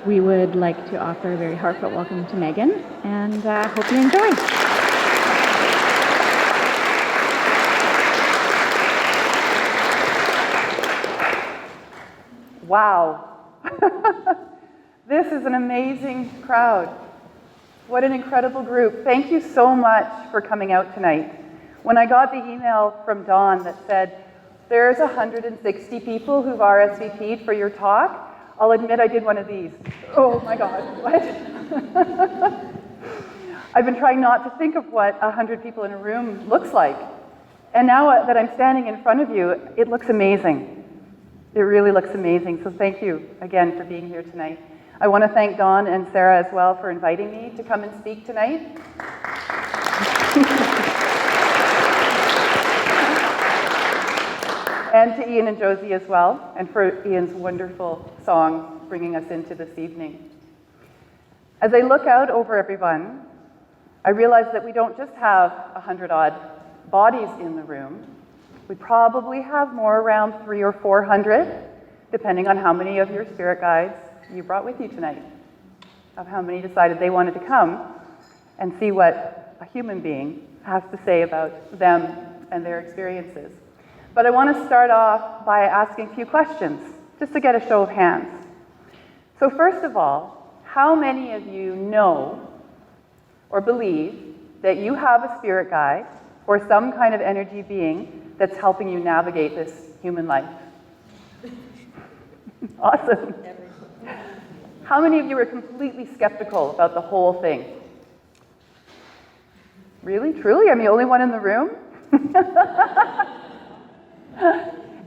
we would like to offer a very heartfelt welcome to Megan, and hope you enjoy. Wow. This is an amazing crowd. What an incredible group. Thank you so much for coming out tonight. When I got the email from Dawn that said, there's 160 people who've RSVP'd for your talk, I'll admit I did one of these. Oh my God, what? I've been trying not to think of what 100 people in a room looks like. And now that I'm standing in front of you, it looks amazing. It really looks amazing. So thank you again for being here tonight. I want to thank Dawn and Sarah as well for inviting me to come and speak tonight. And to Ian and Josie as well, and for Ian's wonderful song bringing us into this evening. As I look out over everyone, I realize that we don't just have 100-odd bodies in the room. We probably have more, around 300 or 400, depending on how many of your spirit guides you brought with you tonight, of how many decided they wanted to come and see what a human being has to say about them and their experiences. But I want to start off by asking a few questions, just to get a show of hands. So first of all, how many of you know or believe that you have a spirit guide or some kind of energy being that's helping you navigate this human life? Awesome. How many of you are completely skeptical about the whole thing? Really? Truly? I'm the only one in the room?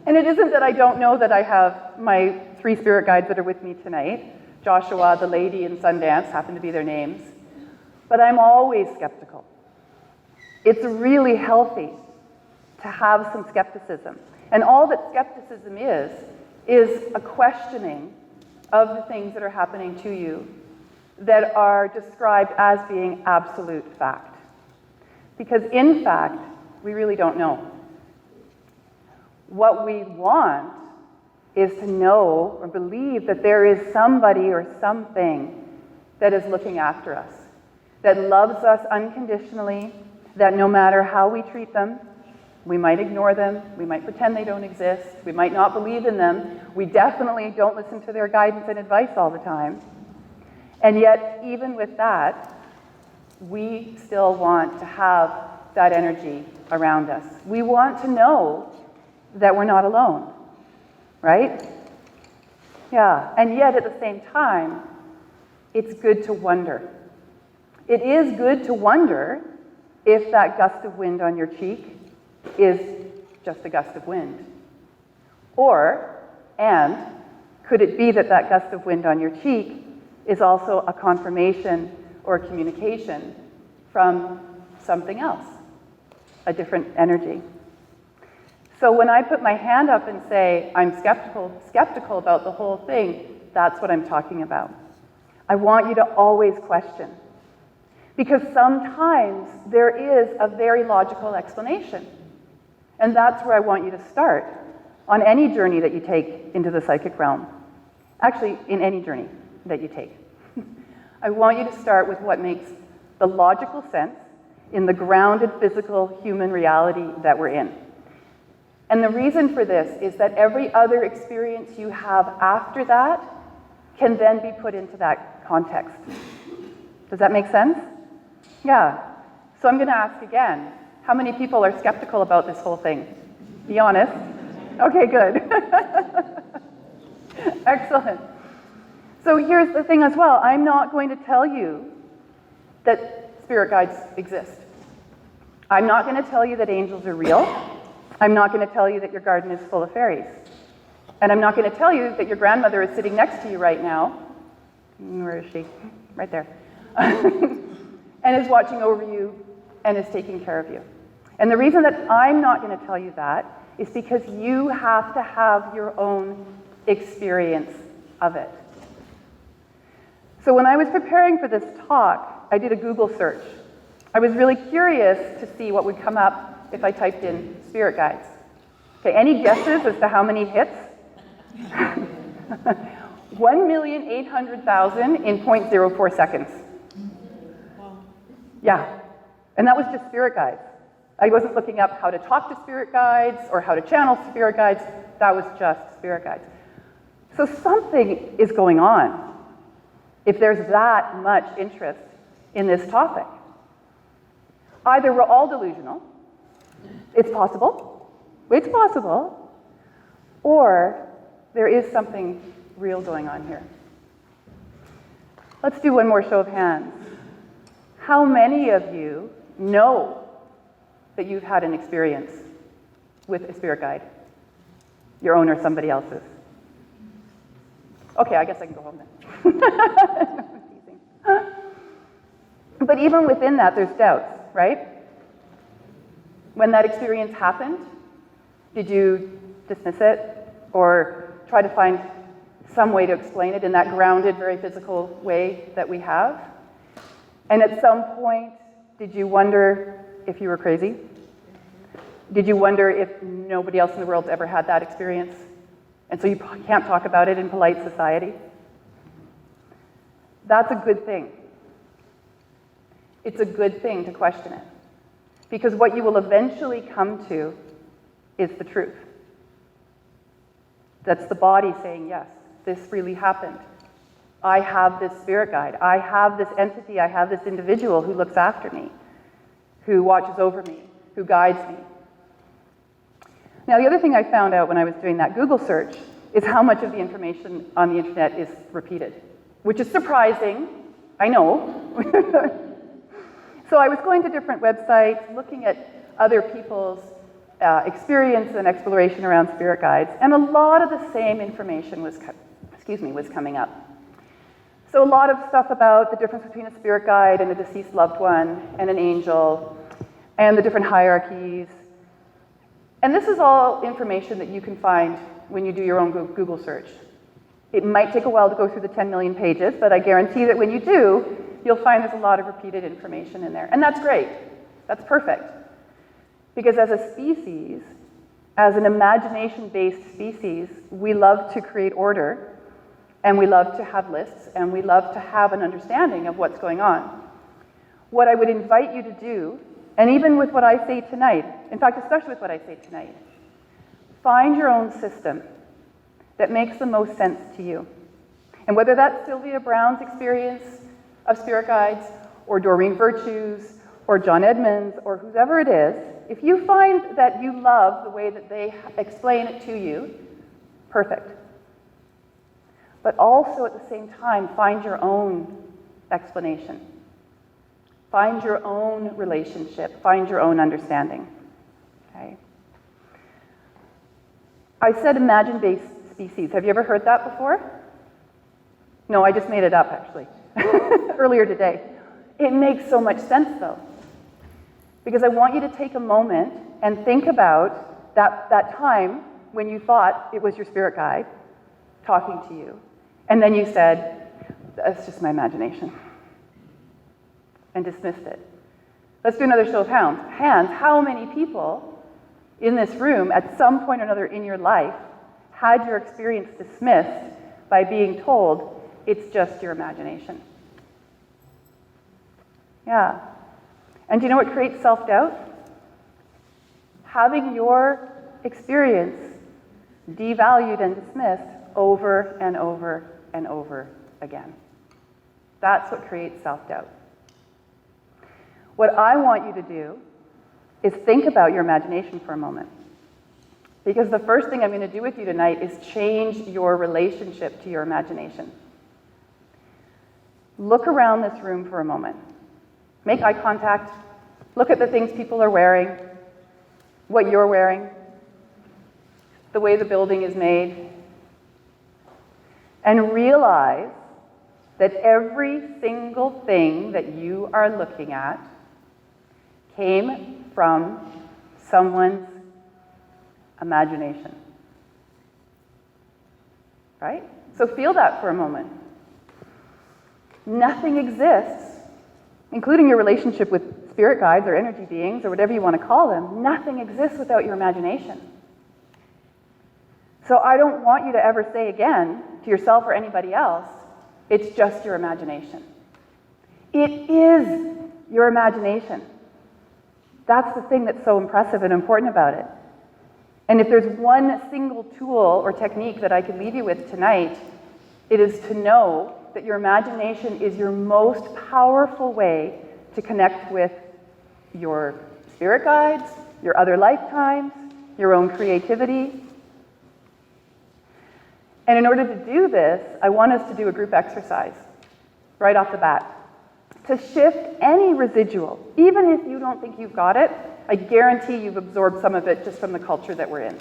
And it isn't that I don't know that I have my 3 spirit guides that are with me tonight. Joshua, the lady, and Sundance happen to be their names. But I'm always skeptical. It's really healthy to have some skepticism. And all that skepticism is a questioning of the things that are happening to you that are described as being absolute fact. Because in fact, we really don't know. What we want is to know or believe that there is somebody or something that is looking after us, that loves us unconditionally, that no matter how we treat them, we might ignore them, we might pretend they don't exist, we might not believe in them, we definitely don't listen to their guidance and advice all the time. And yet, even with that, we still want to have that energy around us. We want to know that we're not alone, right? Yeah, and yet at the same time, it's good to wonder. It is good to wonder if that gust of wind on your cheek is just a gust of wind. And could it be that that gust of wind on your cheek is also a confirmation or a communication from something else, a different energy? So when I put my hand up and say, I'm skeptical about the whole thing, that's what I'm talking about. I want you to always question. Because sometimes there is a very logical explanation. And that's where I want you to start on any journey that you take into the psychic realm. Actually, in any journey that you take. I want you to start with what makes the logical sense in the grounded physical human reality that we're in. And the reason for this is that every other experience you have after that can then be put into that context. Does that make sense? Yeah. So I'm going to ask again, how many people are skeptical about this whole thing? Be honest. Okay, good. Excellent. So here's the thing as well. I'm not going to tell you that spirit guides exist. I'm not going to tell you that angels are real. I'm not going to tell you that your garden is full of fairies. And I'm not going to tell you that your grandmother is sitting next to you right now. Where is she? Right there. And is watching over you and is taking care of you. And the reason that I'm not going to tell you that is because you have to have your own experience of it. So when I was preparing for this talk, I did a Google search. I was really curious to see what would come up if I typed in spirit guides. Okay, any guesses as to how many hits? 1,800,000 in 0.04 seconds. Yeah, and that was just spirit guides. I wasn't looking up how to talk to spirit guides or how to channel spirit guides. That was just spirit guides. So something is going on if there's that much interest in this topic. Either we're all delusional, it's possible, or there is something real going on here. Let's do one more show of hands. How many of you know that you've had an experience with a spirit guide? Your own or somebody else's? Okay, I guess I can go home then. But even within that, there's doubts, right? When that experience happened, did you dismiss it or try to find some way to explain it in that grounded, very physical way that we have? And at some point, did you wonder if you were crazy? Did you wonder if nobody else in the world's ever had that experience? And so you can't talk about it in polite society? That's a good thing. It's a good thing to question it. Because what you will eventually come to is the truth. That's the body saying, yes, this really happened. I have this spirit guide. I have this entity. I have this individual who looks after me, who watches over me, who guides me. Now, the other thing I found out when I was doing that Google search is how much of the information on the internet is repeated, which is surprising, I know. So I was going to different websites, looking at other people's experience and exploration around spirit guides, and a lot of the same information was coming up. So a lot of stuff about the difference between a spirit guide and a deceased loved one and an angel, and the different hierarchies. And this is all information that you can find when you do your own Google search. It might take a while to go through the 10 million pages, but I guarantee that when you do, you'll find there's a lot of repeated information in there. And that's great. That's perfect. Because as a species, as an imagination-based species, we love to create order, and we love to have lists, and we love to have an understanding of what's going on. What I would invite you to do, and even with what I say tonight, in fact, especially with what I say tonight, find your own system that makes the most sense to you. And whether that's Sylvia Brown's experience of spirit guides, or Doreen Virtue's, or John Edmonds, or whoever it is, if you find that you love the way that they explain it to you, perfect. But also at the same time, find your own explanation. Find your own relationship. Find your own understanding. Okay? I said imagine-based species. Have you ever heard that before? No, I just made it up, actually, earlier today. It makes so much sense, though, because I want you to take a moment and think about that time when you thought it was your spirit guide talking to you, and then you said, that's just my imagination, and dismissed it. Let's do another show of hands. How many people in this room at some point or another in your life had your experience dismissed by being told it's just your imagination? Yeah. And do you know what creates self-doubt? Having your experience devalued and dismissed over and over and over again. That's what creates self-doubt. What I want you to do is think about your imagination for a moment. Because the first thing I'm going to do with you tonight is change your relationship to your imagination. Look around this room for a moment. Make eye contact. Look at the things people are wearing, what you're wearing, the way the building is made, and realize that every single thing that you are looking at came from someone's imagination. Right? So feel that for a moment. Nothing exists, including your relationship with spirit guides or energy beings or whatever you want to call them. Nothing exists without your imagination. So I don't want you to ever say again to yourself or anybody else, it's just your imagination. It is your imagination. That's the thing that's so impressive and important about it. And if there's one single tool or technique that I could leave you with tonight, it is to know that your imagination is your most powerful way to connect with your spirit guides, your other lifetimes, your own creativity. And in order to do this, I want us to do a group exercise right off the bat to shift any residual. Even if you don't think you've got it, I guarantee you've absorbed some of it just from the culture that we're in.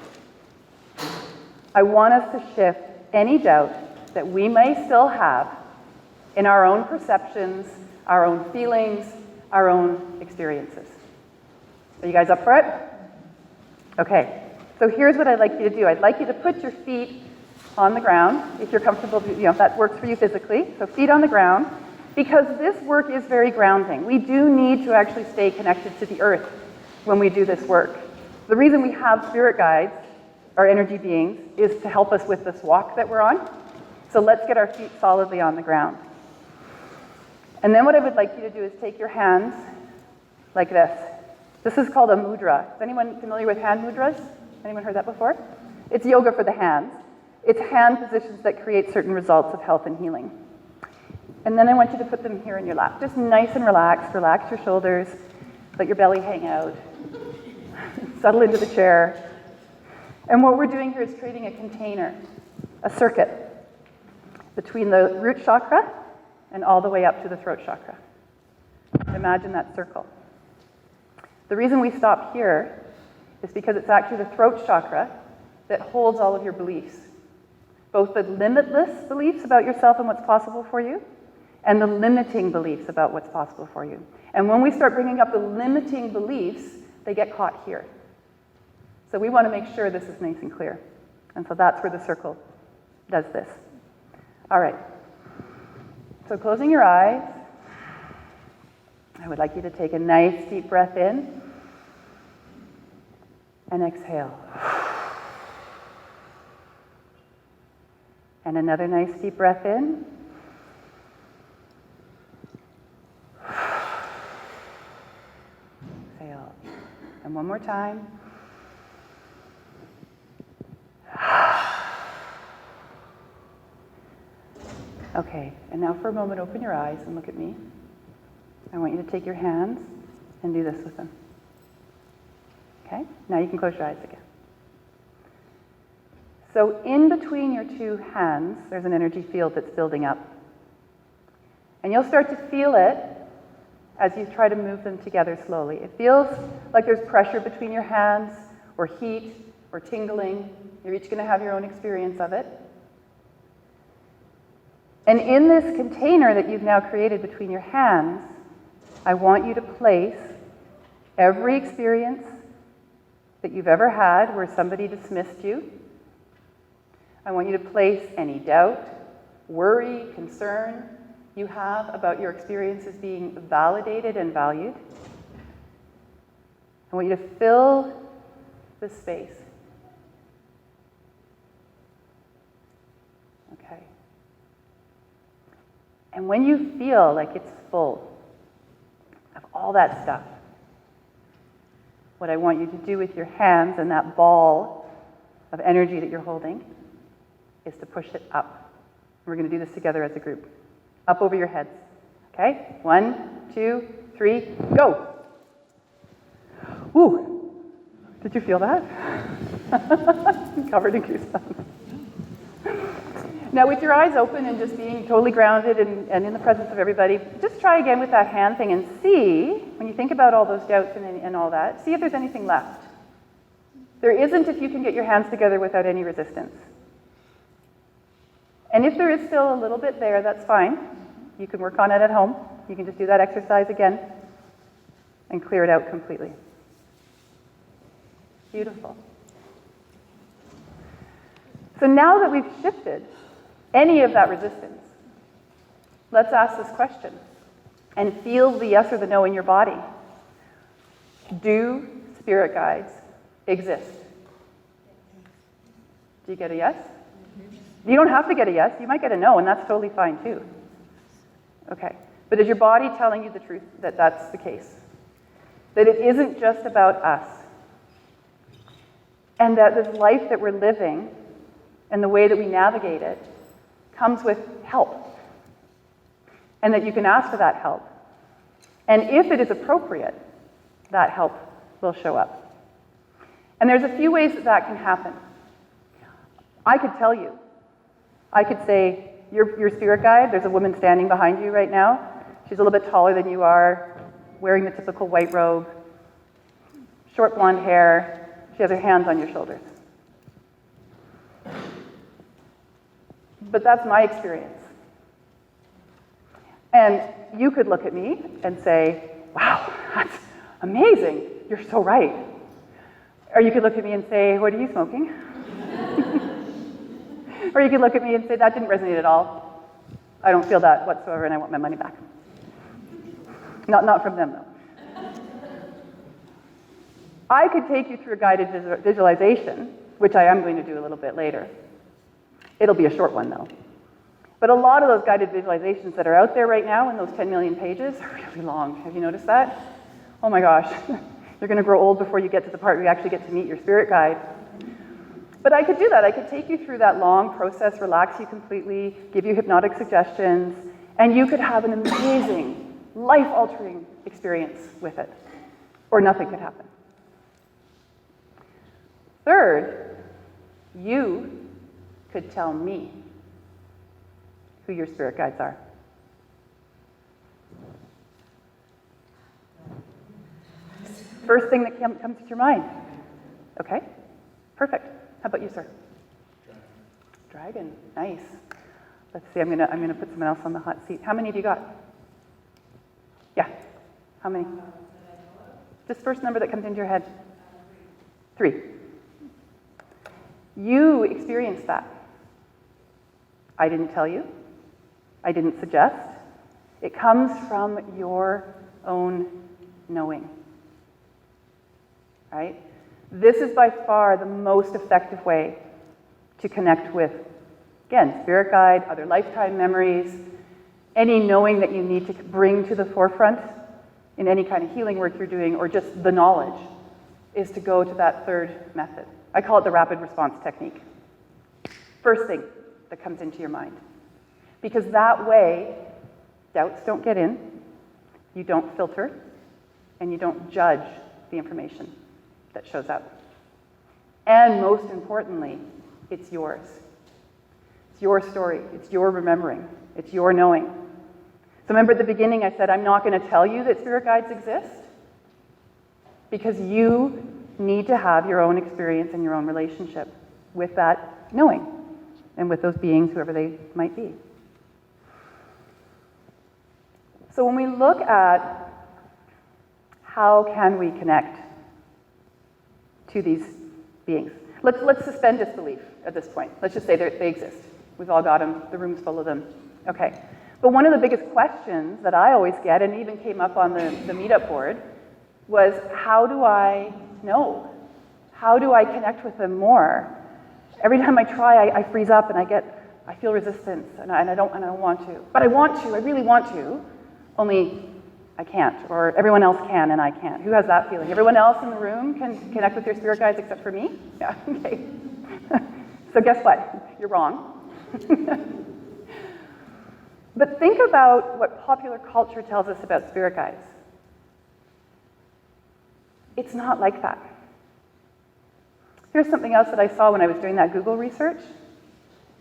I want us to shift any doubt that we may still have in our own perceptions, our own feelings, our own experiences. Are you guys up for it? Okay, so here's what I'd like you to do. I'd like you to put your feet on the ground, if you're comfortable, if that works for you physically. So feet on the ground, because this work is very grounding. We do need to actually stay connected to the earth when we do this work. The reason we have spirit guides, our energy beings, is to help us with this walk that we're on. So let's get our feet solidly on the ground. And then what I would like you to do is take your hands like this. This is called a mudra. Is anyone familiar with hand mudras? Anyone heard that before? It's yoga for the hands. It's hand positions that create certain results of health and healing. And then I want you to put them here in your lap. Just nice and relaxed. Relax your shoulders. Let your belly hang out. Settle into the chair. And what we're doing here is creating a container, a circuit, between the root chakra and all the way up to the throat chakra. Imagine that circle. The reason we stop here is because it's actually the throat chakra that holds all of your beliefs. Both the limitless beliefs about yourself and what's possible for you, and the limiting beliefs about what's possible for you. And when we start bringing up the limiting beliefs, they get caught here. So we want to make sure this is nice and clear. And so that's where the circle does this. All right. So closing your eyes, I would like you to take a nice deep breath in and exhale. And another nice deep breath in. Exhale. And one more time. Okay, and now for a moment, open your eyes and look at me. I want you to take your hands and do this with them. Okay, now you can close your eyes again. So in between your two hands, there's an energy field that's building up. And you'll start to feel it as you try to move them together slowly. It feels like there's pressure between your hands, or heat, or tingling. You're each going to have your own experience of it. And in this container that you've now created between your hands, I want you to place every experience that you've ever had where somebody dismissed you. I want you to place any doubt, worry, concern you have about your experiences being validated and valued. I want you to fill the space. Okay. And when you feel like it's full of all that stuff, what I want you to do with your hands and that ball of energy that you're holding is to push it up. We're going to do this together as a group. Up over your heads. Okay? 1, 2, 3, go! Woo! Did you feel that? Covered in goosebumps. Now with your eyes open and just being totally grounded and in the presence of everybody, just try again with that hand thing and see, when you think about all those doubts and all that, see if there's anything left. There isn't if you can get your hands together without any resistance. And if there is still a little bit there, that's fine. You can work on it at home. You can just do that exercise again and clear it out completely. Beautiful. So now that we've shifted any of that resistance, let's ask this question and feel the yes or the no in your body. Do spirit guides exist? Do you get a yes? You don't have to get a yes. You might get a no, and that's totally fine too. Okay. But is your body telling you the truth that that's the case? That it isn't just about us. And that this life that we're living and the way that we navigate it comes with help. And that you can ask for that help. And if it is appropriate, that help will show up. And there's a few ways that that can happen. I could tell you. I could say, your spirit guide, there's a woman standing behind you right now. She's a little bit taller than you are, wearing the typical white robe, short blonde hair. She has her hands on your shoulders. But that's my experience. And you could look at me and say, wow, that's amazing. You're so right. Or you could look at me and say, what are you smoking? Or you could look at me and say, that didn't resonate at all. I don't feel that whatsoever, and I want my money back. Not from them, though. I could take you through a guided visualization, which I am going to do a little bit later. It'll be a short one, though. But a lot of those guided visualizations that are out there right now in those 10 million pages are really long. Have you noticed that? Oh my gosh. You're going to grow old before you get to the part where you actually get to meet your spirit guide. But I could do that. I could take you through that long process, relax you completely, give you hypnotic suggestions, and you could have an amazing, life-altering experience with it. Or nothing could happen. Third, you could tell me who your spirit guides are. First thing that comes to your mind. Okay, perfect. How about you, sir? Dragon, nice. Let's see, I'm gonna put someone else on the hot seat. How many have you got? Yeah, how many? Just first number that comes into your head. 3. You experienced that. I didn't tell you. I didn't suggest. It comes from your own knowing. Right? This is by far the most effective way to connect with, again, spirit guide, other lifetime memories, any knowing that you need to bring to the forefront in any kind of healing work you're doing, or just the knowledge, is to go to that third method. I call it the rapid response technique. First thing that comes into your mind. Because that way, doubts don't get in, you don't filter, and you don't judge the information that shows up. And most importantly, it's yours. It's your story. It's your remembering. It's your knowing. So remember at the beginning I said, I'm not going to tell you that spirit guides exist, because you need to have your own experience and your own relationship with that knowing and with those beings, whoever they might be. So when we look at how can we connect to these beings, let's suspend disbelief at this point. Let's just say they exist. We've all got them. The room's full of them. Okay. But one of the biggest questions that I always get, and even came up on the meetup board, was how do I know? How do I connect with them more? Every time I try, I freeze up and I feel resistance, and I don't want to. But I want to. I really want to. Only I can't, or everyone else can and I can't. Who has that feeling? Everyone else in the room can connect with your spirit guides except for me? Yeah, okay. So guess what? You're wrong. But think about what popular culture tells us about spirit guides. It's not like that. Here's something else that I saw when I was doing that Google research.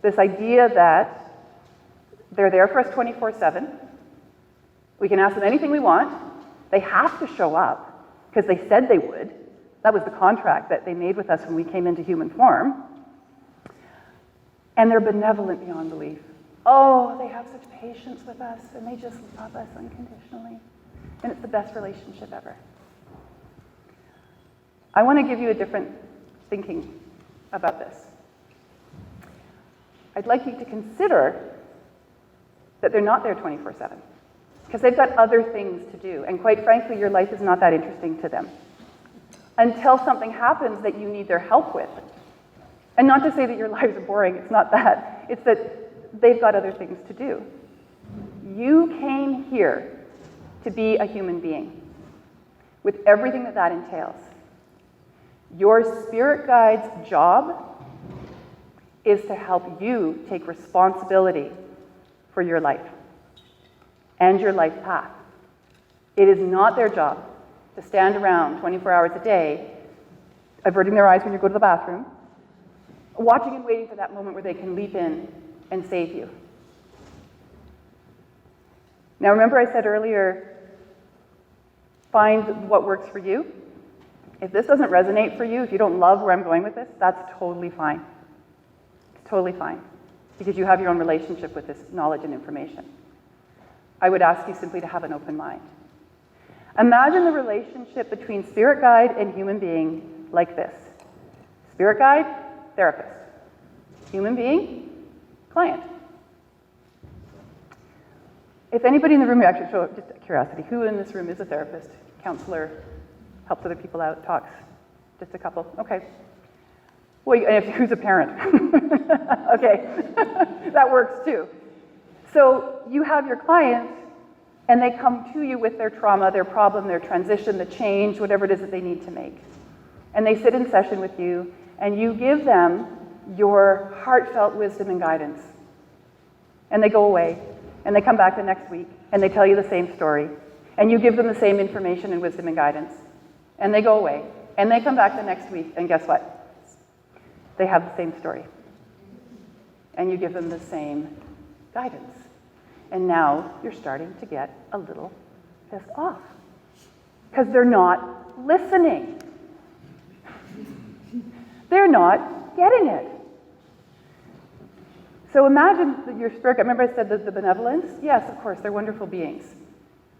This idea that they're there for us 24/7. We can ask them anything we want. They have to show up because they said they would. That was the contract that they made with us when we came into human form. And they're benevolent beyond belief. Oh, they have such patience with us, and they just love us unconditionally. And it's the best relationship ever. I want to give you a different thinking about this. I'd like you to consider that they're not there 24/7. Because they've got other things to do. And quite frankly, your life is not that interesting to them. Until something happens that you need their help with. And not to say that your lives are boring, it's not that. It's that they've got other things to do. You came here to be a human being with everything that that entails. Your spirit guide's job is to help you take responsibility for your life and your life path. It is not their job to stand around 24 hours a day, averting their eyes when you go to the bathroom, watching and waiting for that moment where they can leap in and save you. Now remember I said earlier, find what works for you. If this doesn't resonate for you, if you don't love where I'm going with this, that's totally fine. It's totally fine, because you have your own relationship with this knowledge and information. I would ask you simply to have an open mind. Imagine the relationship between spirit guide and human being like this. Spirit guide, therapist. Human being, client. If anybody in the room, actually, show just curiosity, who in this room is a therapist, counselor, helps other people out, talks? Just a couple, okay. Well, who's a parent? Okay, that works too. So you have your client, and they come to you with their trauma, their problem, their transition, the change, whatever it is that they need to make. And they sit in session with you, and you give them your heartfelt wisdom and guidance. And they go away, and they come back the next week, and they tell you the same story. And you give them the same information and wisdom and guidance. And they go away, and they come back the next week, and guess what? They have the same story. And you give them the same guidance. And now you're starting to get a little pissed off, because they're not listening. They're not getting it. So imagine that your spirit, remember I said that the benevolence? Yes, of course, they're wonderful beings.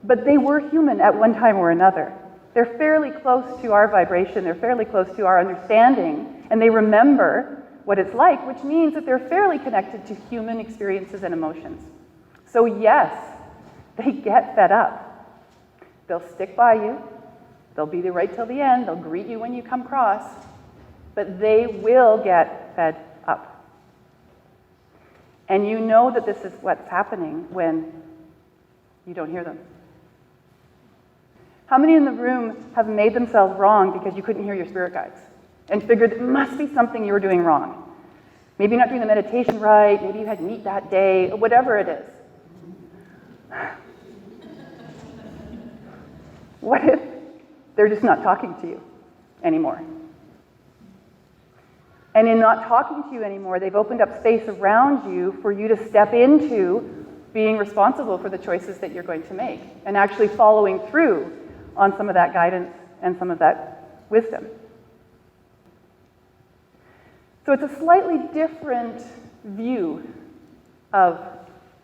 But they were human at one time or another. They're fairly close to our vibration, they're fairly close to our understanding, and they remember what it's like, which means that they're fairly connected to human experiences and emotions. So yes, they get fed up. They'll stick by you, they'll be there right till the end, they'll greet you when you come across, but they will get fed up. And you know that this is what's happening when you don't hear them. How many in the room have made themselves wrong because you couldn't hear your spirit guides and figured it must be something you were doing wrong? Maybe you're not doing the meditation right, maybe you had meat that day, whatever it is. What if they're just not talking to you anymore? And in not talking to you anymore, they've opened up space around you for you to step into being responsible for the choices that you're going to make and actually following through on some of that guidance and some of that wisdom. So it's a slightly different view of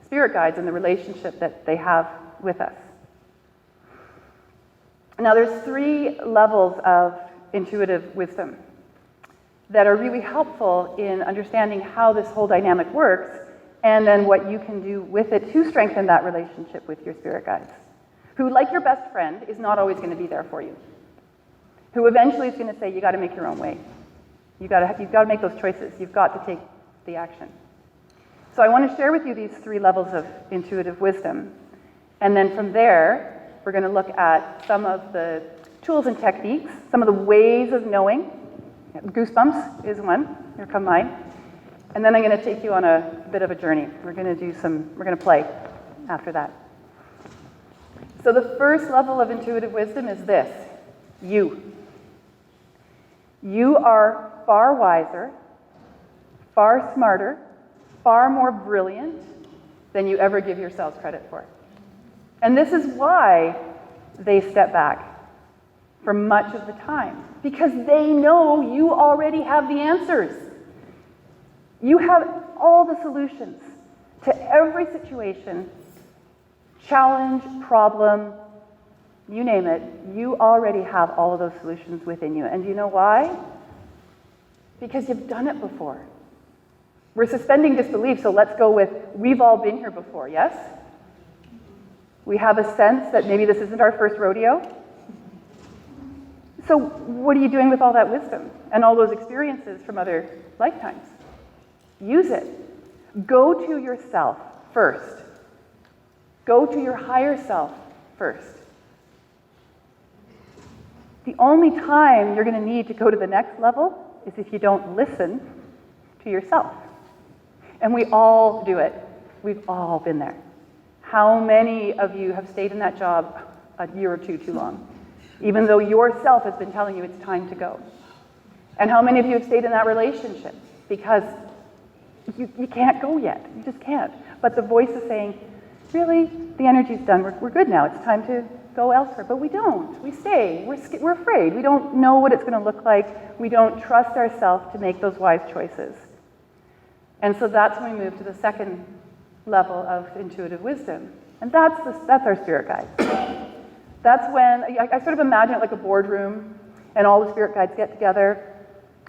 spirit guides and the relationship that they have with us. Now there's 3 levels of intuitive wisdom that are really helpful in understanding how this whole dynamic works, and then what you can do with it to strengthen that relationship with your spirit guides, who, like your best friend, is not always going to be there for you, who eventually is going to say, you got to make your own way. You've got to make those choices. You've got to take the action. So I want to share with you these 3 levels of intuitive wisdom, and then from there, we're going to look at some of the tools and techniques, some of the ways of knowing. Goosebumps is one. Here come mine. And then I'm going to take you on a bit of a journey. We're going to play after that. So the first level of intuitive wisdom is this: you. You are far wiser, far smarter, far more brilliant than you ever give yourselves credit for. And this is why they step back for much of the time, because they know you already have the answers. You have all the solutions to every situation, challenge, problem, you name it. You already have all of those solutions within you. And do you know why? Because you've done it before. We're suspending disbelief, so let's go with, we've all been here before, yes? We have a sense that maybe this isn't our first rodeo. So what are you doing with all that wisdom and all those experiences from other lifetimes? Use it. Go to yourself first. Go to your higher self first. The only time you're going to need to go to the next level is if you don't listen to yourself. And we all do it. We've all been there. How many of you have stayed in that job a year or two too long, even though yourself has been telling you it's time to go? And how many of you have stayed in that relationship because you can't go yet? You just can't. But the voice is saying, really, the energy's done. We're good now. It's time to go elsewhere. But we don't. We stay. We're afraid. We don't know what it's going to look like. We don't trust ourselves to make those wise choices. And so that's when we move to the second level of intuitive wisdom. And that's our spirit guides. That's when, I sort of imagine it like a boardroom, and all the spirit guides get together,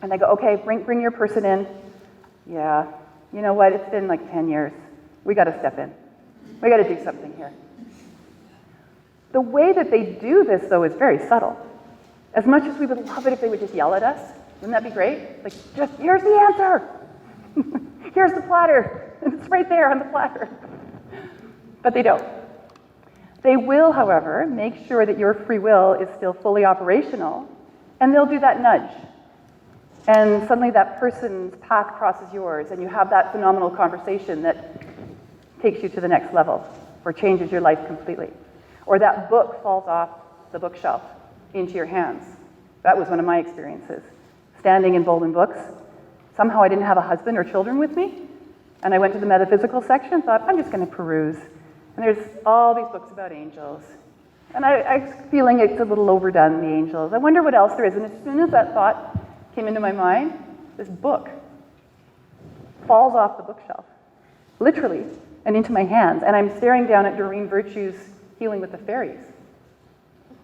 and they go, okay, bring your person in. Yeah, you know what, it's been like 10 years. We got to step in. We got to do something here. The way that they do this, though, is very subtle. As much as we would love it if they would just yell at us, wouldn't that be great? Like, just, here's the answer. Here's the platter. It's right there on the platter. But they don't. They will, however, make sure that your free will is still fully operational, and they'll do that nudge. And suddenly that person's path crosses yours, and you have that phenomenal conversation that takes you to the next level, or changes your life completely. Or that book falls off the bookshelf into your hands. That was one of my experiences. Standing in Bolden Books. Somehow I didn't have a husband or children with me, and I went to the metaphysical section and thought, I'm just going to peruse. And there's all these books about angels. And I was feeling it's a little overdone, the angels. I wonder what else there is. And as soon as that thought came into my mind, this book falls off the bookshelf, literally, and into my hands. And I'm staring down at Doreen Virtue's Healing with the Fairies.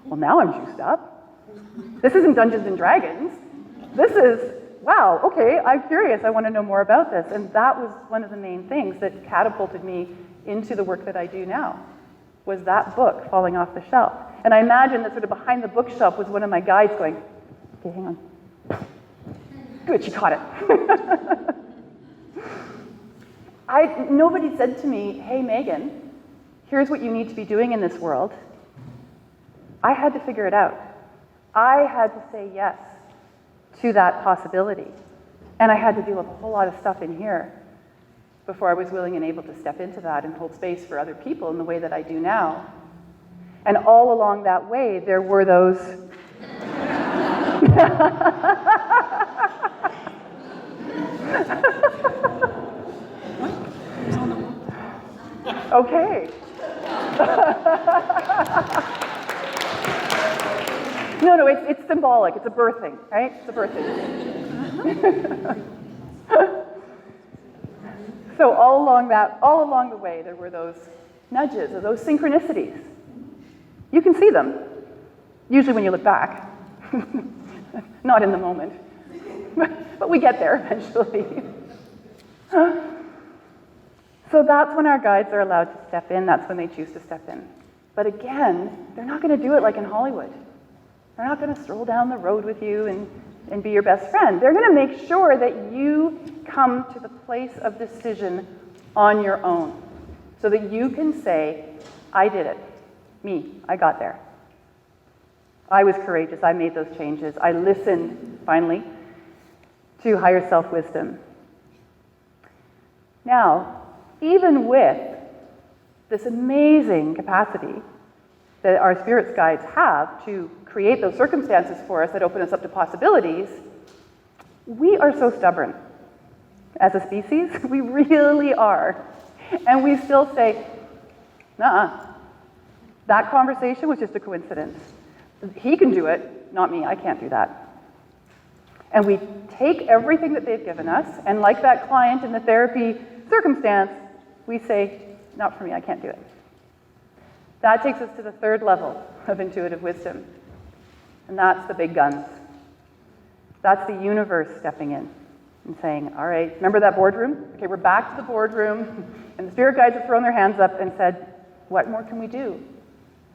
Well, now I'm juiced up. This isn't Dungeons and Dragons. This is, wow, okay, I'm curious. I want to know more about this. And that was one of the main things that catapulted me into the work that I do now, was that book falling off the shelf. And I imagine that sort of behind the bookshelf was one of my guides going, okay, hang on. Good, she caught it. Nobody said to me, hey, Megan, here's what you need to be doing in this world. I had to figure it out. I had to say yes to that possibility. And I had to deal with a whole lot of stuff in here before I was willing and able to step into that and hold space for other people in the way that I do now. And all along that way, there were those... Okay. No, it's symbolic. It's a birthing, right? It's a birthing. So all along the way, there were those nudges or those synchronicities. You can see them, usually when you look back, not in the moment, but we get there eventually. So that's when our guides are allowed to step in. That's when they choose to step in. But again, they're not going to do it like in Hollywood. They're not going to stroll down the road with you and be your best friend. They're going to make sure that you come to the place of decision on your own so that you can say, I did it. Me, I got there. I was courageous. I made those changes. I listened, finally, to higher self-wisdom. Now, even with this amazing capacity that our spirit's guides have to create those circumstances for us that open us up to possibilities, we are so stubborn as a species. We really are. And we still say, nuh-uh. That conversation was just a coincidence. He can do it, not me. I can't do that. And we take everything that they've given us, and like that client in the therapy circumstance, we say, not for me, I can't do it. That takes us to the third level of intuitive wisdom, and that's the big guns. That's the universe stepping in and saying, all right, remember that boardroom? Okay, we're back to the boardroom, and the spirit guides have thrown their hands up and said, what more can we do?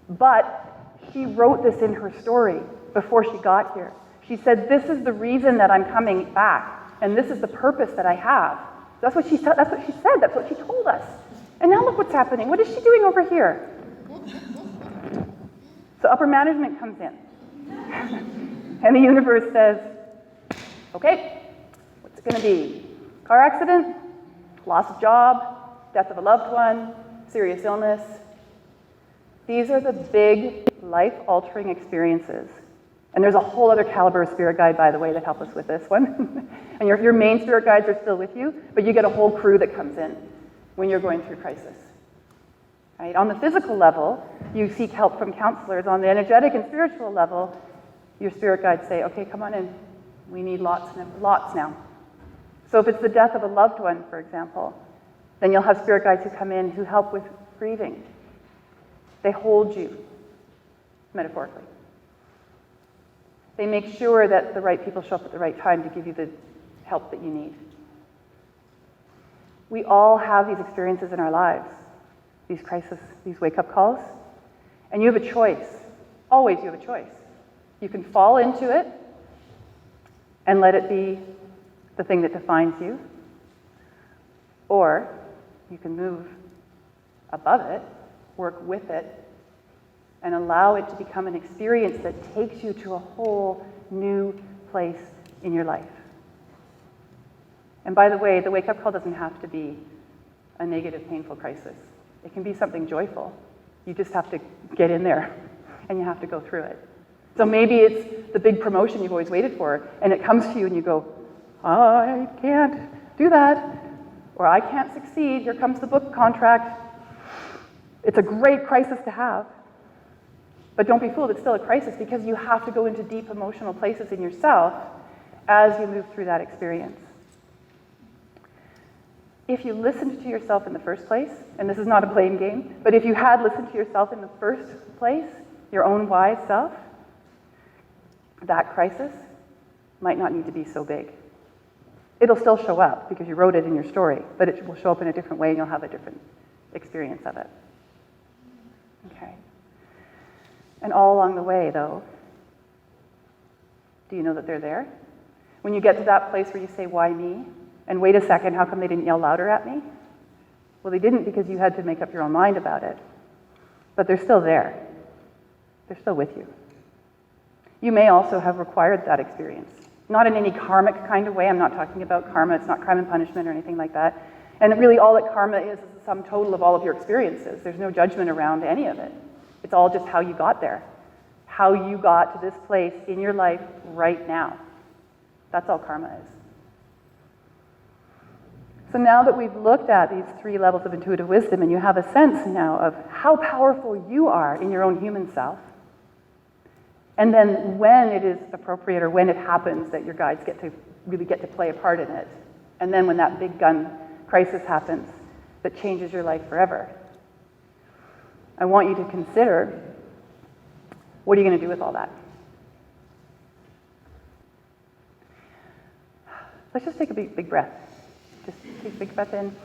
But she wrote this in her story before she got here. She said, this is the reason that I'm coming back, and this is the purpose that I have. That's what she said, that's what she told us. And now look what's happening. What is she doing over here? So upper management comes in. And the universe says, okay, what's it going to be? Car accident, loss of job, death of a loved one, serious illness. These are the big life-altering experiences. And there's a whole other caliber of spirit guide, by the way, that help us with this one. And your main spirit guides are still with you, but you get a whole crew that comes in when you're going through crisis. Right? On the physical level, you seek help from counselors. On the energetic and spiritual level, your spirit guides say, okay, come on in. We need lots now. So if it's the death of a loved one, for example, then you'll have spirit guides who come in who help with grieving. They hold you, metaphorically. They make sure that the right people show up at the right time to give you the help that you need. We all have these experiences in our lives, these crises, these wake-up calls, and you have a choice. Always you have a choice. You can fall into it and let it be the thing that defines you, or you can move above it, work with it, and allow it to become an experience that takes you to a whole new place in your life. And by the way, the wake-up call doesn't have to be a negative, painful crisis. It can be something joyful. You just have to get in there, and you have to go through it. So maybe it's the big promotion you've always waited for, and it comes to you and you go, I can't do that, or I can't succeed, here comes the book contract. It's a great crisis to have. But don't be fooled, it's still a crisis because you have to go into deep emotional places in yourself as you move through that experience. If you listened to yourself in the first place, and this is not a blame game, but if you had listened to yourself in the first place, your own wise self, that crisis might not need to be so big. It'll still show up because you wrote it in your story, but it will show up in a different way and you'll have a different experience of it. Okay. And all along the way, though, do you know that they're there? When you get to that place where you say, why me? And wait a second, how come they didn't yell louder at me? Well, they didn't because you had to make up your own mind about it. But they're still there. They're still with you. You may also have required that experience. Not in any karmic kind of way. I'm not talking about karma. It's not crime and punishment or anything like that. And really all that karma is the sum total of all of your experiences. There's no judgment around any of it. It's all just how you got there. How you got to this place in your life right now. That's all karma is. So now that we've looked at these 3 levels of intuitive wisdom and you have a sense now of how powerful you are in your own human self, and then when it is appropriate or when it happens that your guides really get to play a part in it, and then when that big gun crisis happens that changes your life forever, I want you to consider, what are you going to do with all that? Let's just take a big breath. Just take a big breath in.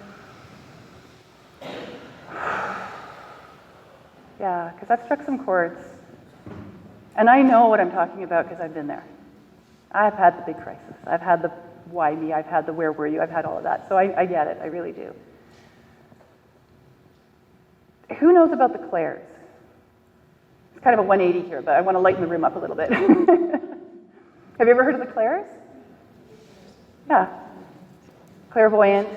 Yeah, because I've struck some chords. And I know what I'm talking about because I've been there. I've had the big crisis. I've had the why me. I've had the where were you. I've had all of that. So I get it. I really do. Who knows about the clairs? It's kind of a 180 here, but I want to lighten the room up a little bit. Have you ever heard of the clairs? Yeah. Clairvoyant,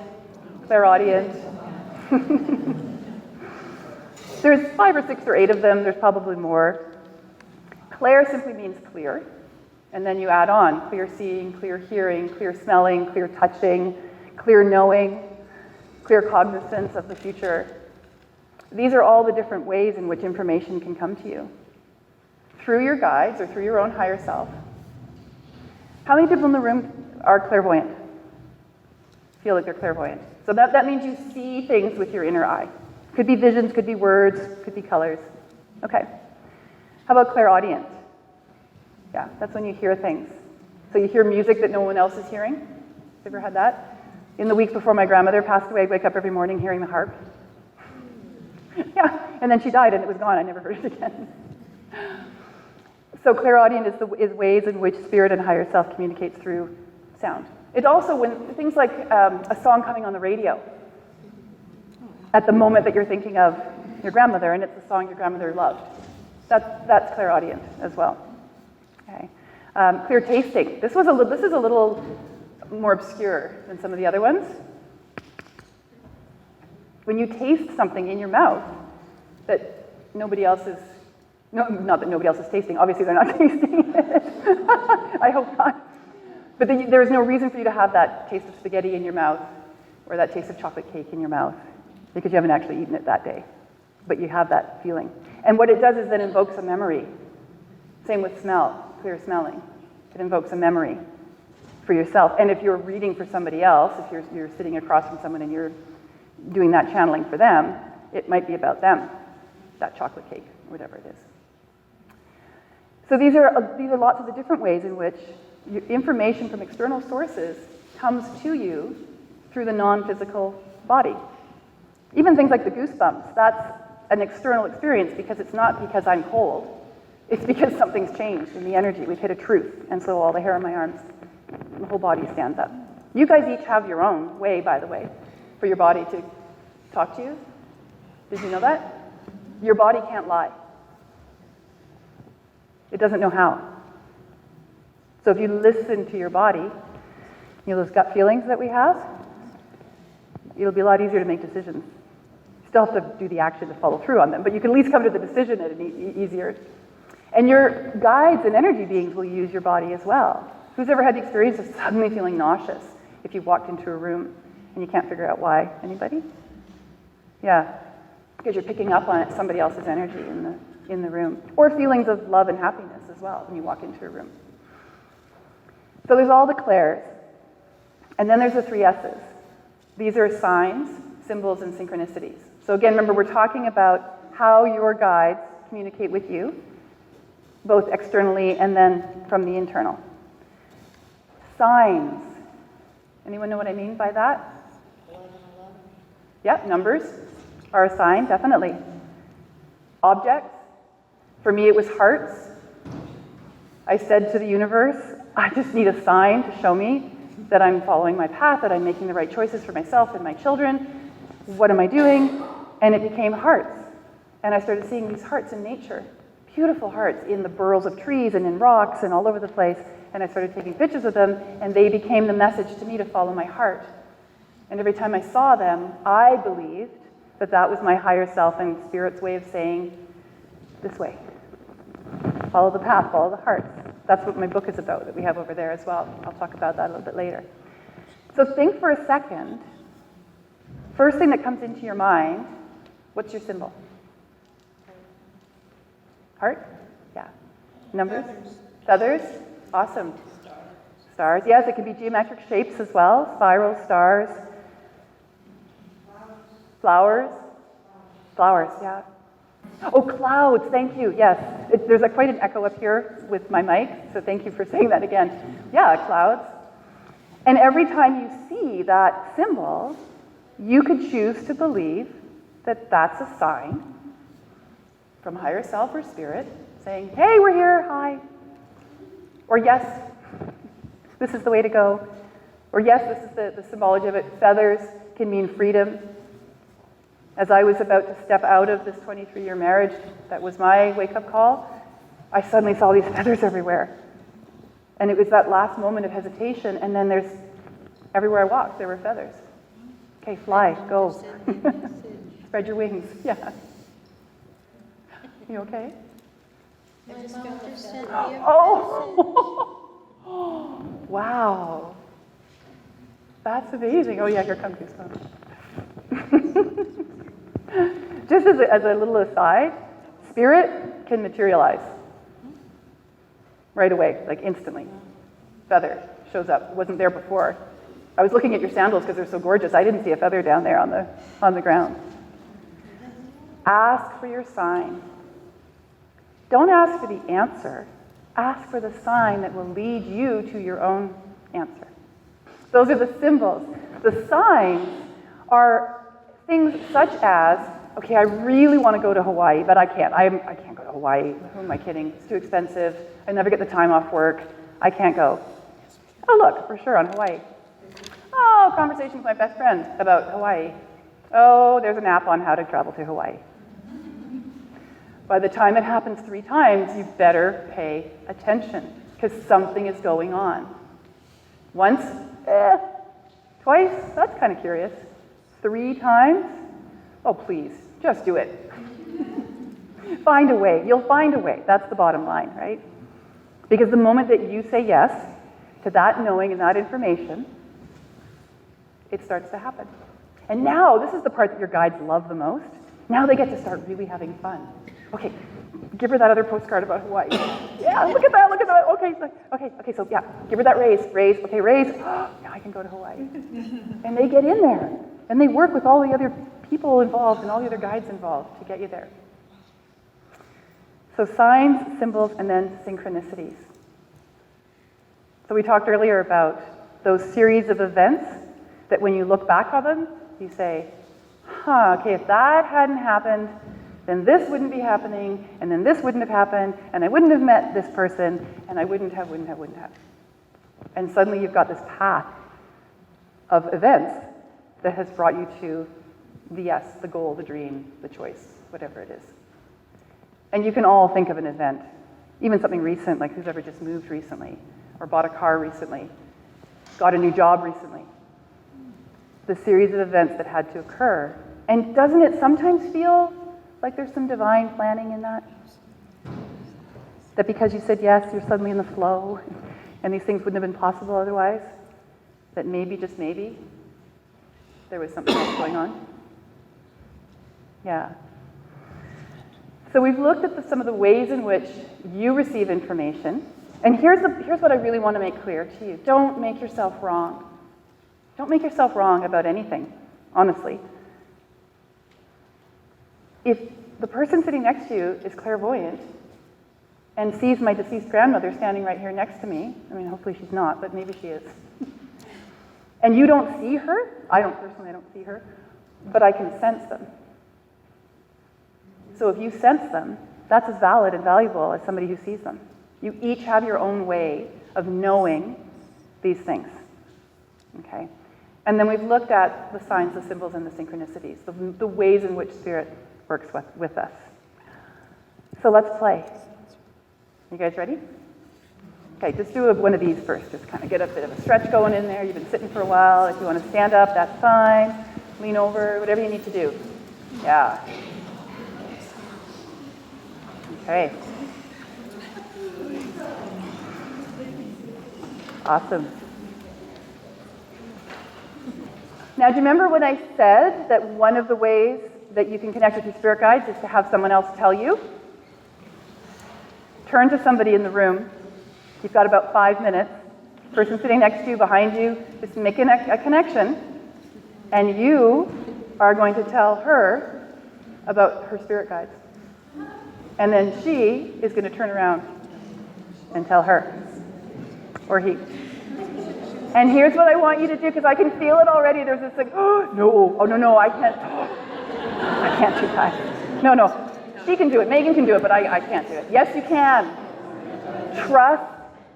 clairaudient. There's 5 or 6 or 8 of them. There's probably more. Clair simply means clear. And then you add on clear seeing, clear hearing, clear smelling, clear touching, clear knowing, clear cognizance of the future. These are all the different ways in which information can come to you. Through your guides or through your own higher self. How many people in the room are clairvoyant? Feel like they're clairvoyant. So that means you see things with your inner eye. Could be visions, could be words, could be colors. Okay. How about clairaudient? Yeah, that's when you hear things. So you hear music that no one else is hearing. Have you ever had that? In the week before my grandmother passed away, I'd wake up every morning hearing the harp. Yeah, and then she died and it was gone. I never heard it again. So clairaudient is ways in which spirit and higher self communicates through sound. It also, when things like a song coming on the radio, at the moment that you're thinking of your grandmother, and it's a song your grandmother loved. That's clairaudient as well. Okay. Clear tasting. This is a little more obscure than some of the other ones. When you taste something in your mouth that nobody else is, not that nobody else is tasting. Obviously, they're not tasting it. I hope not. But there is no reason for you to have that taste of spaghetti in your mouth or that taste of chocolate cake in your mouth because you haven't actually eaten it that day. But you have that feeling. And what it does is then invokes a memory. Same with smell, clear smelling. It invokes a memory for yourself. And if you're reading for somebody else, if you're sitting across from someone and you're doing that channeling for them, it might be about them, that chocolate cake, whatever it is. So these are lots of the different ways in which information from external sources comes to you through the non-physical body. Even things like the goosebumps, that's an external experience because it's not because I'm cold. It's because something's changed in the energy. We've hit a truth. And so all the hair on my arms, the whole body stands up. You guys each have your own way, by the way, for your body to talk to you. Did you know that? Your body can't lie. It doesn't know how. So if you listen to your body, you know those gut feelings that we have? It'll be a lot easier to make decisions. You still have to do the action to follow through on them, but you can at least come to the decision at an easier. And your guides and energy beings will use your body as well. Who's ever had the experience of suddenly feeling nauseous if you've walked into a room and you can't figure out why? Anybody? Yeah, because you're picking up on it, somebody else's energy in the room. Or feelings of love and happiness as well when you walk into a room. So there's all the clairs. And then there's the 3 S's. These are signs, symbols, and synchronicities. So again, remember, we're talking about how your guides communicate with you, both externally and then from the internal. Signs. Anyone know what I mean by that? Yep, numbers are a sign, definitely. Objects. For me, it was hearts. I said to the universe, I just need a sign to show me that I'm following my path, that I'm making the right choices for myself and my children. What am I doing? And it became hearts. And I started seeing these hearts in nature. Beautiful hearts in the burls of trees and in rocks and all over the place. And I started taking pictures of them, and they became the message to me to follow my heart. And every time I saw them, I believed that that was my higher self and spirit's way of saying, this way. Follow the path, follow the hearts. That's what my book is about, that we have over there as well. I'll talk about that a little bit later. So think for a second. First thing that comes into your mind, what's your symbol? Heart? Yeah. Numbers? Feathers? Awesome. Stars. Yes, it can be geometric shapes as well. Spirals, stars. Flowers? Flowers, yeah. Oh, clouds, thank you, yes. There's quite an echo up here with my mic, so thank you for saying that again. Yeah, clouds. And every time you see that symbol, you could choose to believe that that's a sign from higher self or spirit saying, hey, we're here, hi. Or yes, this is the way to go. Or yes, this is the symbology of it. Feathers can mean freedom. As I was about to step out of this 23-year marriage, that was my wake-up call, I suddenly saw these feathers everywhere. And it was that last moment of hesitation, and then everywhere I walked, there were feathers. Okay, fly, go. Spread your wings, yeah. You okay? I just got the feather. Oh! Wow. That's amazing. Oh yeah, here comes goosebumps. Just as a little aside, spirit can materialize right away, like instantly. Feather shows up. It wasn't there before. I was looking at your sandals because they're so gorgeous. I didn't see a feather down there on the ground. Ask for your sign. Don't ask for the answer. Ask for the sign that will lead you to your own answer. Those are the symbols. The signs are things such as, okay, I really want to go to Hawaii, but I can't. I can't go to Hawaii. Who am I kidding? It's too expensive. I never get the time off work. I can't go. Oh, look, for sure, on Hawaii. Oh, conversation with my best friend about Hawaii. Oh, there's an app on how to travel to Hawaii. By the time it happens 3 times, you better pay attention because something is going on. Once, twice, that's kind of curious. 3 times, oh please, just do it. Find a way, you'll find a way. That's the bottom line, right? Because the moment that you say yes to that knowing and that information, it starts to happen. And now, this is the part that your guides love the most. Now they get to start really having fun. Okay, give her that other postcard about Hawaii. Yeah, look at that, look at that. Okay, so yeah, give her that raise. Okay, raise. Now I can go to Hawaii. And they get in there. And they work with all the other people involved and all the other guides involved to get you there. So signs, symbols, and then synchronicities. So we talked earlier about those series of events that when you look back on them, you say, okay, if that hadn't happened, then this wouldn't be happening, and then this wouldn't have happened, and I wouldn't have met this person, and I wouldn't have. And suddenly you've got this path of events that has brought you to the yes, the goal, the dream, the choice, whatever it is. And you can all think of an event, even something recent, like who's ever just moved recently, or bought a car recently, got a new job recently. The series of events that had to occur. And doesn't it sometimes feel like there's some divine planning in that? That because you said yes, you're suddenly in the flow, and these things wouldn't have been possible otherwise? That maybe, just maybe, there was something else going on? Yeah. So we've looked at some of the ways in which you receive information. And here's what I really want to make clear to you. Don't make yourself wrong. Don't make yourself wrong about anything, honestly. If the person sitting next to you is clairvoyant and sees my deceased grandmother standing right here next to me, I mean, hopefully she's not, but maybe she is, and you don't see her, I don't see her, but I can sense them. So if you sense them, that's as valid and valuable as somebody who sees them. You each have your own way of knowing these things, okay? And then we've looked at the signs, the symbols, and the synchronicities, the ways in which spirit works with us. So let's play. You guys ready? Okay, just do one of these first. Just kind of get a bit of a stretch going in there. You've been sitting for a while. If you want to stand up, that's fine. Lean over, whatever you need to do. Yeah. Okay. Awesome. Now, do you remember when I said that one of the ways that you can connect with your spirit guides is to have someone else tell you? Turn to somebody in the room. You've got about 5 minutes. Person sitting next to you, behind you, just make a connection. And you are going to tell her about her spirit guides. And then she is going to turn around and tell her, or he. And here's what I want you to do, because I can feel it already. There's this like, oh no, I can't. I can't do that. No, she can do it. Megan can do it, but I can't do it. Yes, you can. Trust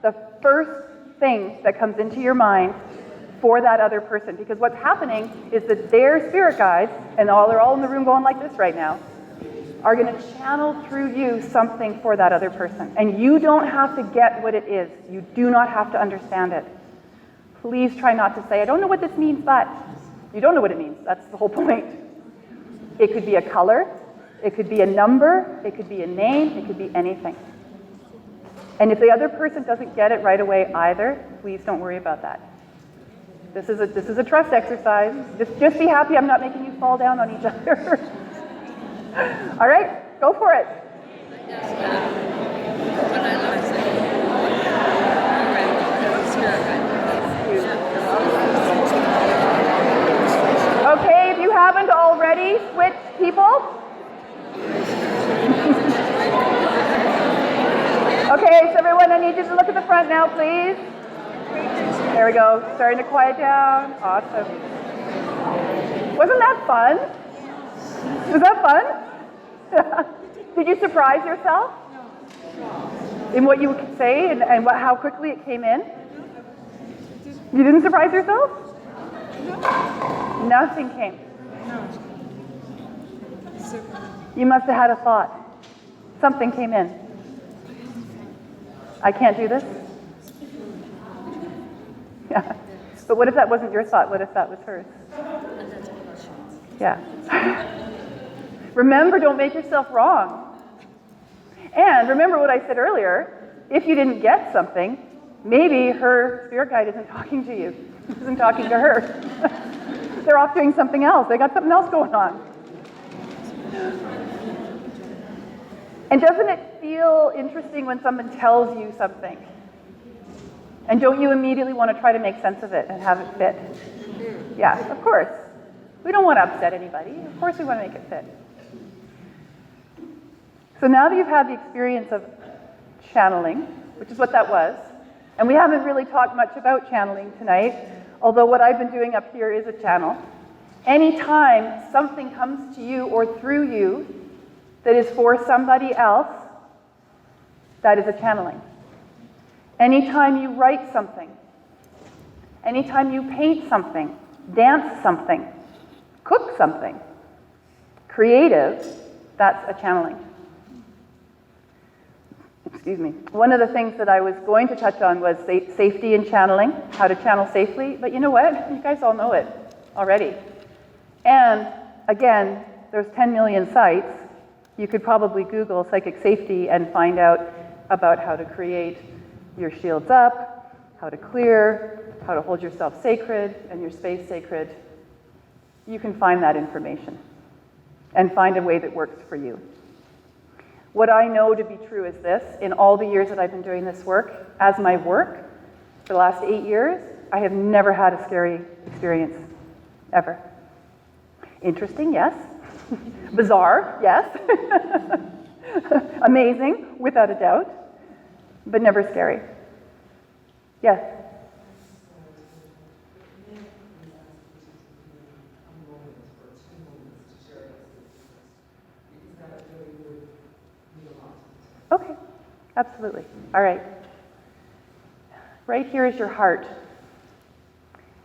the first thing that comes into your mind for that other person, because what's happening is that their spirit guides, and they're all in the room going like this right now, are going to channel through you something for that other person. And you don't have to get what it is. You do not have to understand it. Please try not to say, I don't know what this means, but you don't know what it means. That's the whole point. It could be a color, it could be a number, it could be a name, it could be anything. And if the other person doesn't get it right away either, please don't worry about that. This is a trust exercise. Just be happy I'm not making you fall down on each other. All right, go for it. Okay, if you haven't already, switch people. Okay, so everyone, I need you to look at the front now, please. There we go, starting to quiet down. Awesome. Wasn't that fun? Was that fun? Did you surprise yourself? in what you could say and how quickly it came in? You didn't surprise yourself? Nothing came. You must have had a thought. Something came in. I can't do this? Yeah. But what if that wasn't your thought? What if that was hers? Yeah. Remember, don't make yourself wrong. And remember what I said earlier, if you didn't get something, maybe her spirit guide isn't talking to you, isn't talking to her. They're off doing something else. They got something else going on. And doesn't it feel interesting when someone tells you something? And don't you immediately want to try to make sense of it and have it fit? Yeah, of course. We don't want to upset anybody. Of course we want to make it fit. So now that you've had the experience of channeling, which is what that was, and we haven't really talked much about channeling tonight, although what I've been doing up here is a channel. Anytime something comes to you or through you that is for somebody else, that is a channeling. Anytime you write something, anytime you paint something, dance something, cook something, creative, that's a channeling. Excuse me. One of the things that I was going to touch on was safety in channeling, how to channel safely, but you know what? You guys all know it already. And again, there's 10 million sites. You could probably Google psychic safety and find out about how to create your shields up, how to clear, how to hold yourself sacred and your space sacred. You can find that information and find a way that works for you. What I know to be true is this: in all the years that I've been doing this work, as my work, for the last 8 years, I have never had a scary experience, ever. Interesting, yes. Bizarre, yes. Amazing, without a doubt, but never scary. Yes? Okay, absolutely. All right. Right here is your heart.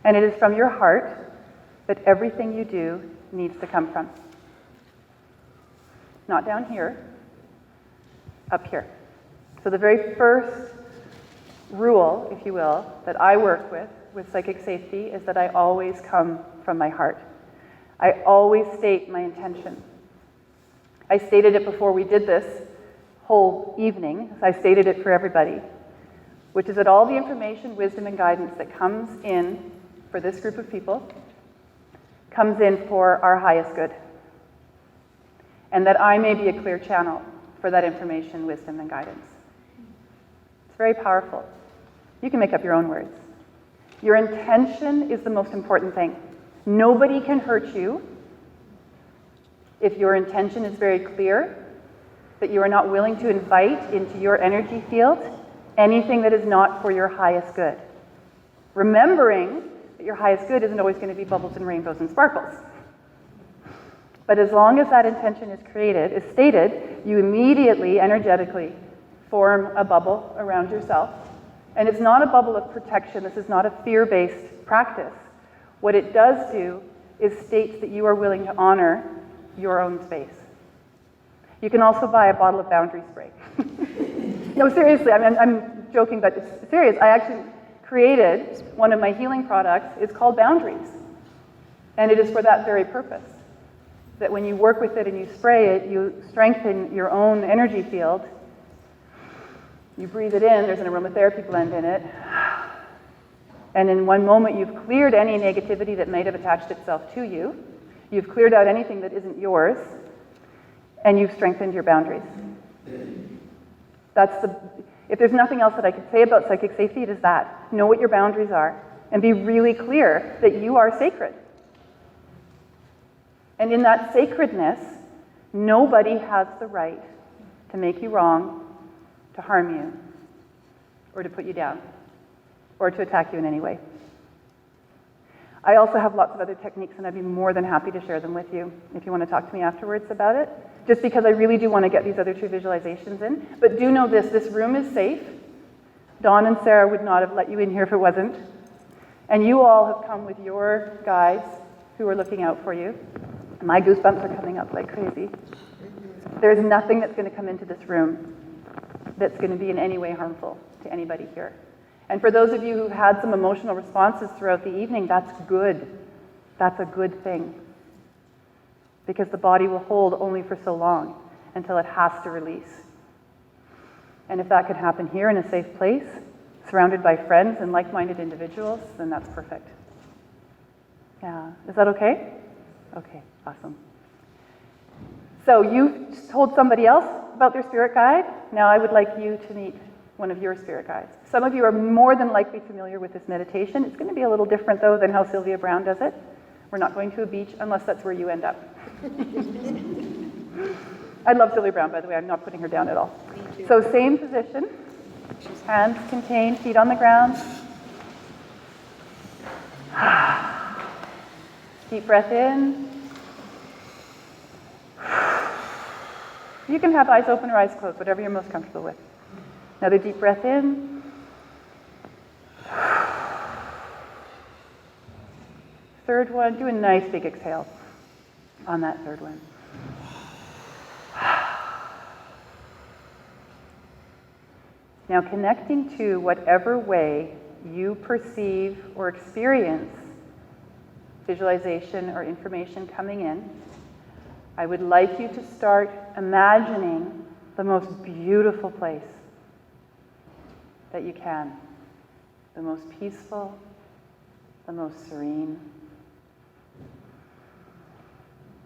And it is from your heart that everything you do needs to come from. Not down here, up here. So the very first rule, if you will, that I work with psychic safety is that I always come from my heart. I always state my intention. I stated it before we did this whole evening. I stated it for everybody, which is that all the information, wisdom, and guidance that comes in for this group of people comes in for our highest good. And that I may be a clear channel for that information, wisdom, and guidance. It's very powerful. You can make up your own words. Your intention is the most important thing. Nobody can hurt you if your intention is very clear, that you are not willing to invite into your energy field anything that is not for your highest good. Remembering that your highest good isn't always going to be bubbles and rainbows and sparkles. But as long as that intention is created, is stated, you immediately, energetically, form a bubble around yourself. And it's not a bubble of protection. This is not a fear-based practice. What it does do is states that you are willing to honor your own space. You can also buy a bottle of boundary spray. No, seriously, I'm joking, but it's serious. I actually created one of my healing products. It's called Boundaries. And it is for that very purpose. That when you work with it and you spray it, you strengthen your own energy field. You breathe it in, there's an aromatherapy blend in it. And in one moment, you've cleared any negativity that might have attached itself to you. You've cleared out anything that isn't yours. And you've strengthened your boundaries. If there's nothing else that I could say about psychic safety, it is that. Know what your boundaries are. And be really clear that you are sacred. And in that sacredness, nobody has the right to make you wrong, to harm you, or to put you down, or to attack you in any way. I also have lots of other techniques, and I'd be more than happy to share them with you if you want to talk to me afterwards about it. just because I really do want to get these other two visualizations in. But do know this room is safe. Dawn and Sarah would not have let you in here if it wasn't. And you all have come with your guides who are looking out for you. My goosebumps are coming up like crazy. There's nothing that's going to come into this room that's going to be in any way harmful to anybody here. And for those of you who've had some emotional responses throughout the evening, that's good. That's a good thing. Because the body will hold only for so long until it has to release. And if that can happen here in a safe place, surrounded by friends and like-minded individuals, then that's perfect. Yeah, is that okay? Okay, awesome. So you've told somebody else about their spirit guide. Now I would like you to meet one of your spirit guides. Some of you are more than likely familiar with this meditation. It's going to be a little different, though, than how Sylvia Brown does it. We're not going to a beach unless that's where you end up. I love Sylvia Brown, by the way. I'm not putting her down at all. So same position. Hands contained, feet on the ground. Deep breath in. You can have eyes open or eyes closed, whatever you're most comfortable with. Another deep breath in. Third one, do a nice big exhale on that third one. Now connecting to whatever way you perceive or experience visualization or information coming in, I would like you to start imagining the most beautiful place that you can. The most peaceful, the most serene.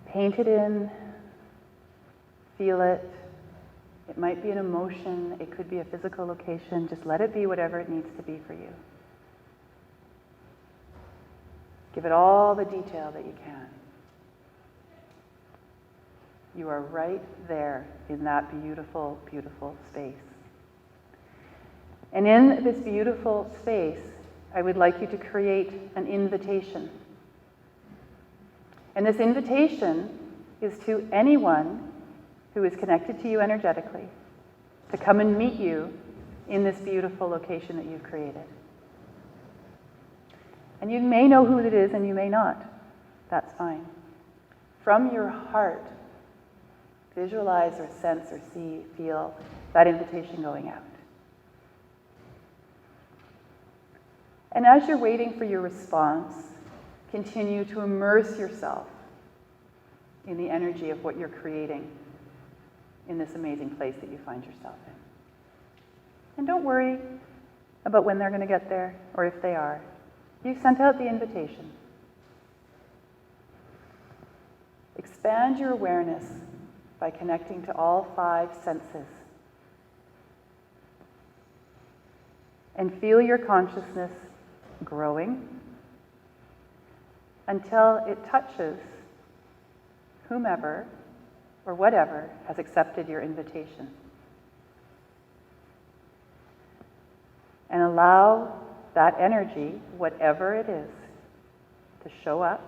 Paint it in, feel it. It might be an emotion, it could be a physical location. Just let it be whatever it needs to be for you. Give it all the detail that you can. You are right there in that beautiful, beautiful space. And in this beautiful space, I would like you to create an invitation. And this invitation is to anyone who is connected to you energetically to come and meet you in this beautiful location that you've created. And you may know who it is and you may not. That's fine. From your heart, visualize or sense or see, feel that invitation going out. And as you're waiting for your response, continue to immerse yourself in the energy of what you're creating in this amazing place that you find yourself in. And don't worry about when they're going to get there or if they are. You've sent out the invitation. Expand your awareness by connecting to all 5 senses. And feel your consciousness growing until it touches whomever or whatever has accepted your invitation. And allow that energy, whatever it is, to show up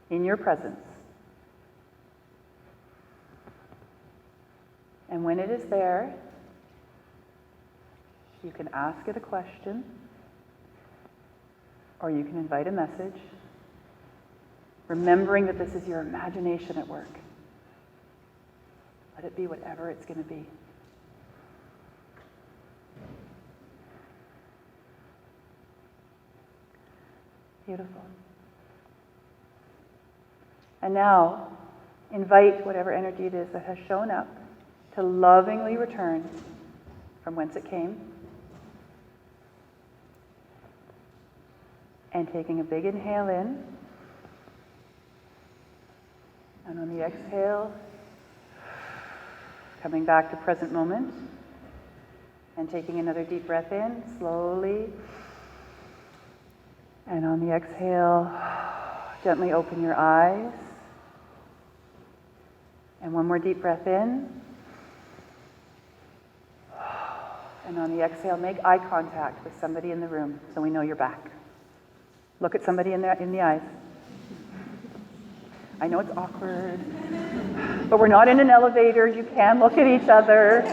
in your presence. And when it is there, you can ask it a question, or you can invite a message, remembering that this is your imagination at work. Let it be whatever it's going to be. Beautiful. And now, invite whatever energy it is that has shown up to lovingly return from whence it came. And taking a big inhale in. And on the exhale, coming back to present moment. And taking another deep breath in, slowly. And on the exhale, gently open your eyes. And one more deep breath in. And on the exhale, make eye contact with somebody in the room so we know you're back. Look at somebody in the eyes. I know it's awkward. But we're not in an elevator. You can look at each other.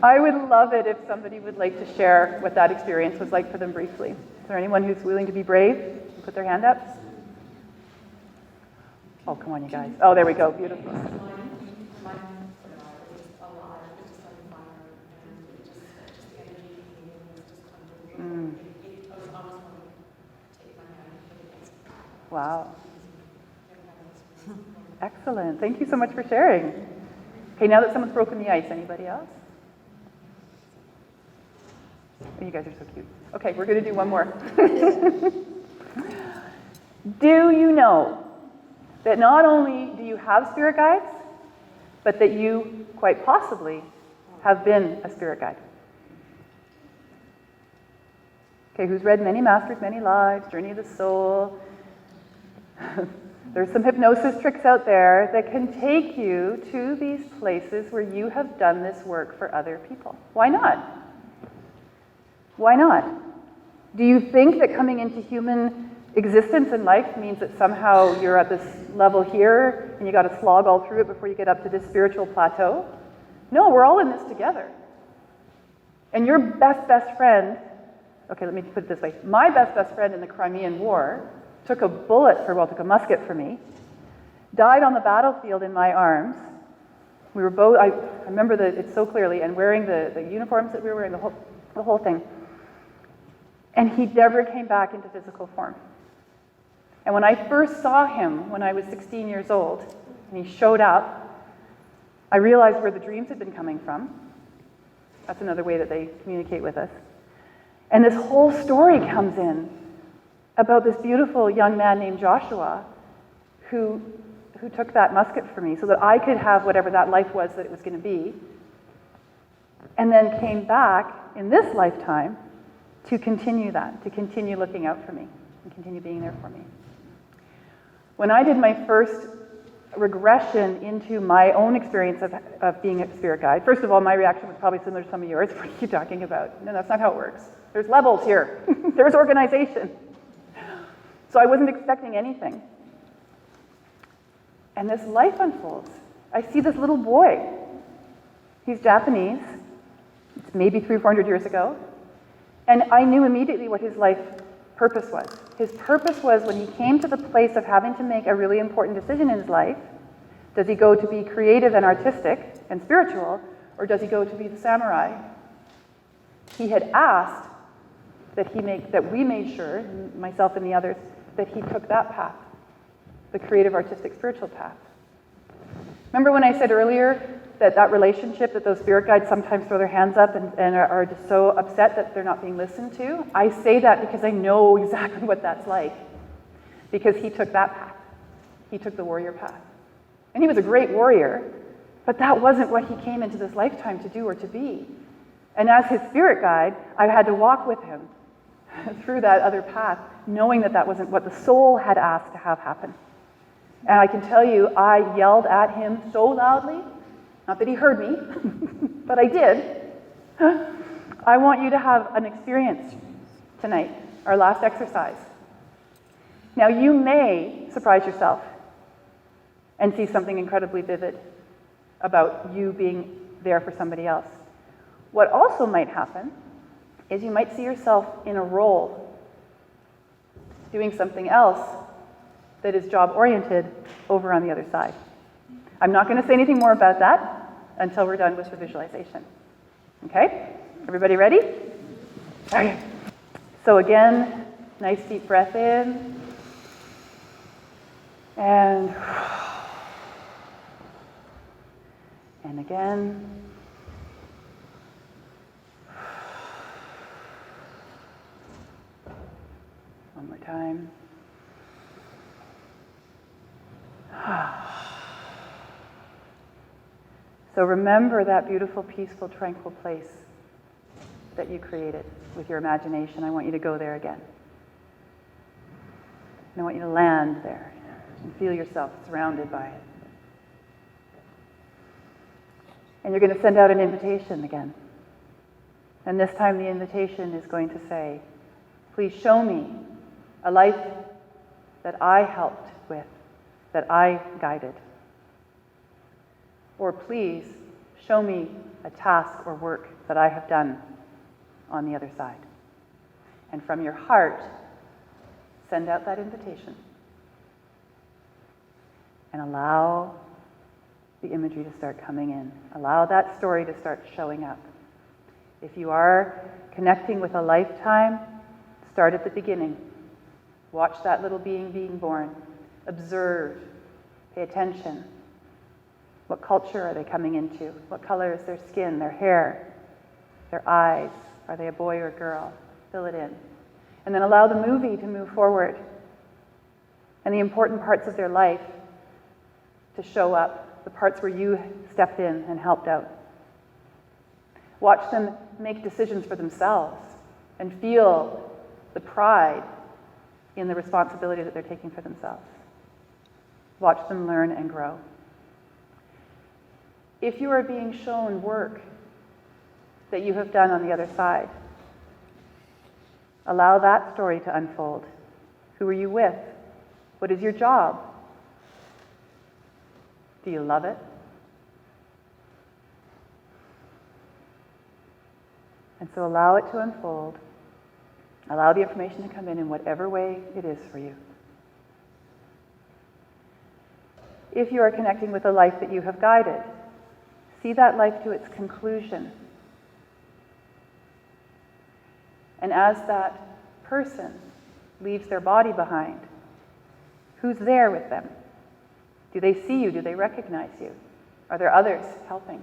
I would love it if somebody would like to share what that experience was like for them briefly. Is there anyone who's willing to be brave and put their hand up? Oh, come on, you guys. Oh, there we go. Beautiful. Wow. Excellent. Thank you so much for sharing. Okay, now that someone's broken the ice, anybody else? Oh, you guys are so cute. Okay, we're going to do one more. Do you know that not only do you have spirit guides, but that you quite possibly have been a spirit guide? Okay, who's read Many Masters, Many Lives, Journey of the Soul? There's some hypnosis tricks out there that can take you to these places where you have done this work for other people. Why not? Why not? Do you think that coming into human existence and life means that somehow you're at this level here and you got to slog all through it before you get up to this spiritual plateau? No, we're all in this together. And your best friend, okay, let me put it this way. My best friend in the Crimean War took a musket for me, died on the battlefield in my arms. We were both, I remember it so clearly, and wearing the uniforms that we were wearing, the whole thing. And he never came back into physical form. And when I first saw him when I was 16 years old, and he showed up, I realized where the dreams had been coming from. That's another way that they communicate with us. And this whole story comes in about this beautiful young man named Joshua who took that musket for me so that I could have whatever that life was that it was going to be, and then came back in this lifetime to continue that, to continue looking out for me and continue being there for me. When I did my first regression into my own experience of being a spirit guide, first of all, my reaction was probably similar to some of yours. What are you talking about? No, that's not how it works. There's levels here. There's organization. So I wasn't expecting anything. And this life unfolds. I see this little boy. He's Japanese. It's maybe 300-400 years ago. And I knew immediately what his life purpose was. His purpose was when he came to the place of having to make a really important decision in his life, does he go to be creative and artistic and spiritual, or does he go to be the samurai? He had asked that we made sure, myself and the others, that he took that path, the creative, artistic, spiritual path. Remember when I said earlier that relationship, that those spirit guides sometimes throw their hands up and are just so upset that they're not being listened to? I say that because I know exactly what that's like. Because he took that path. He took the warrior path. And he was a great warrior, but that wasn't what he came into this lifetime to do or to be. And as his spirit guide, I had to walk with him through that other path, knowing that wasn't what the soul had asked to have happen. And I can tell you, I yelled at him so loudly, not that he heard me, but I did. I want you to have an experience tonight, our last exercise. Now, you may surprise yourself and see something incredibly vivid about you being there for somebody else. What also might happen is you might see yourself in a role doing something else that is job-oriented over on the other side. I'm not going to say anything more about that until we're done with the visualization. Okay? Everybody ready? Okay. So again, nice deep breath in. And again. One more time. So remember that beautiful, peaceful, tranquil place that you created with your imagination. I want you to go there again. And I want you to land there and feel yourself surrounded by it. And you're going to send out an invitation again. And this time the invitation is going to say, please show me a life that I helped with, that I guided. Or please show me a task or work that I have done on the other side. And from your heart, send out that invitation. And allow the imagery to start coming in. Allow that story to start showing up. If you are connecting with a lifetime, start at the beginning. Watch that little being being born. Observe. Pay attention. What culture are they coming into? What color is their skin, their hair, their eyes? Are they a boy or a girl? Fill it in. And then allow the movie to move forward and the important parts of their life to show up, the parts where you stepped in and helped out. Watch them make decisions for themselves and feel the pride in the responsibility that they're taking for themselves. Watch them learn and grow. If you are being shown work that you have done on the other side, allow that story to unfold. Who are you with? What is your job? Do you love it? And so allow it to unfold. Allow the information to come in whatever way it is for you. If you are connecting with a life that you have guided, see that life to its conclusion. And as that person leaves their body behind, who's there with them? Do they see you? Do they recognize you? Are there others helping?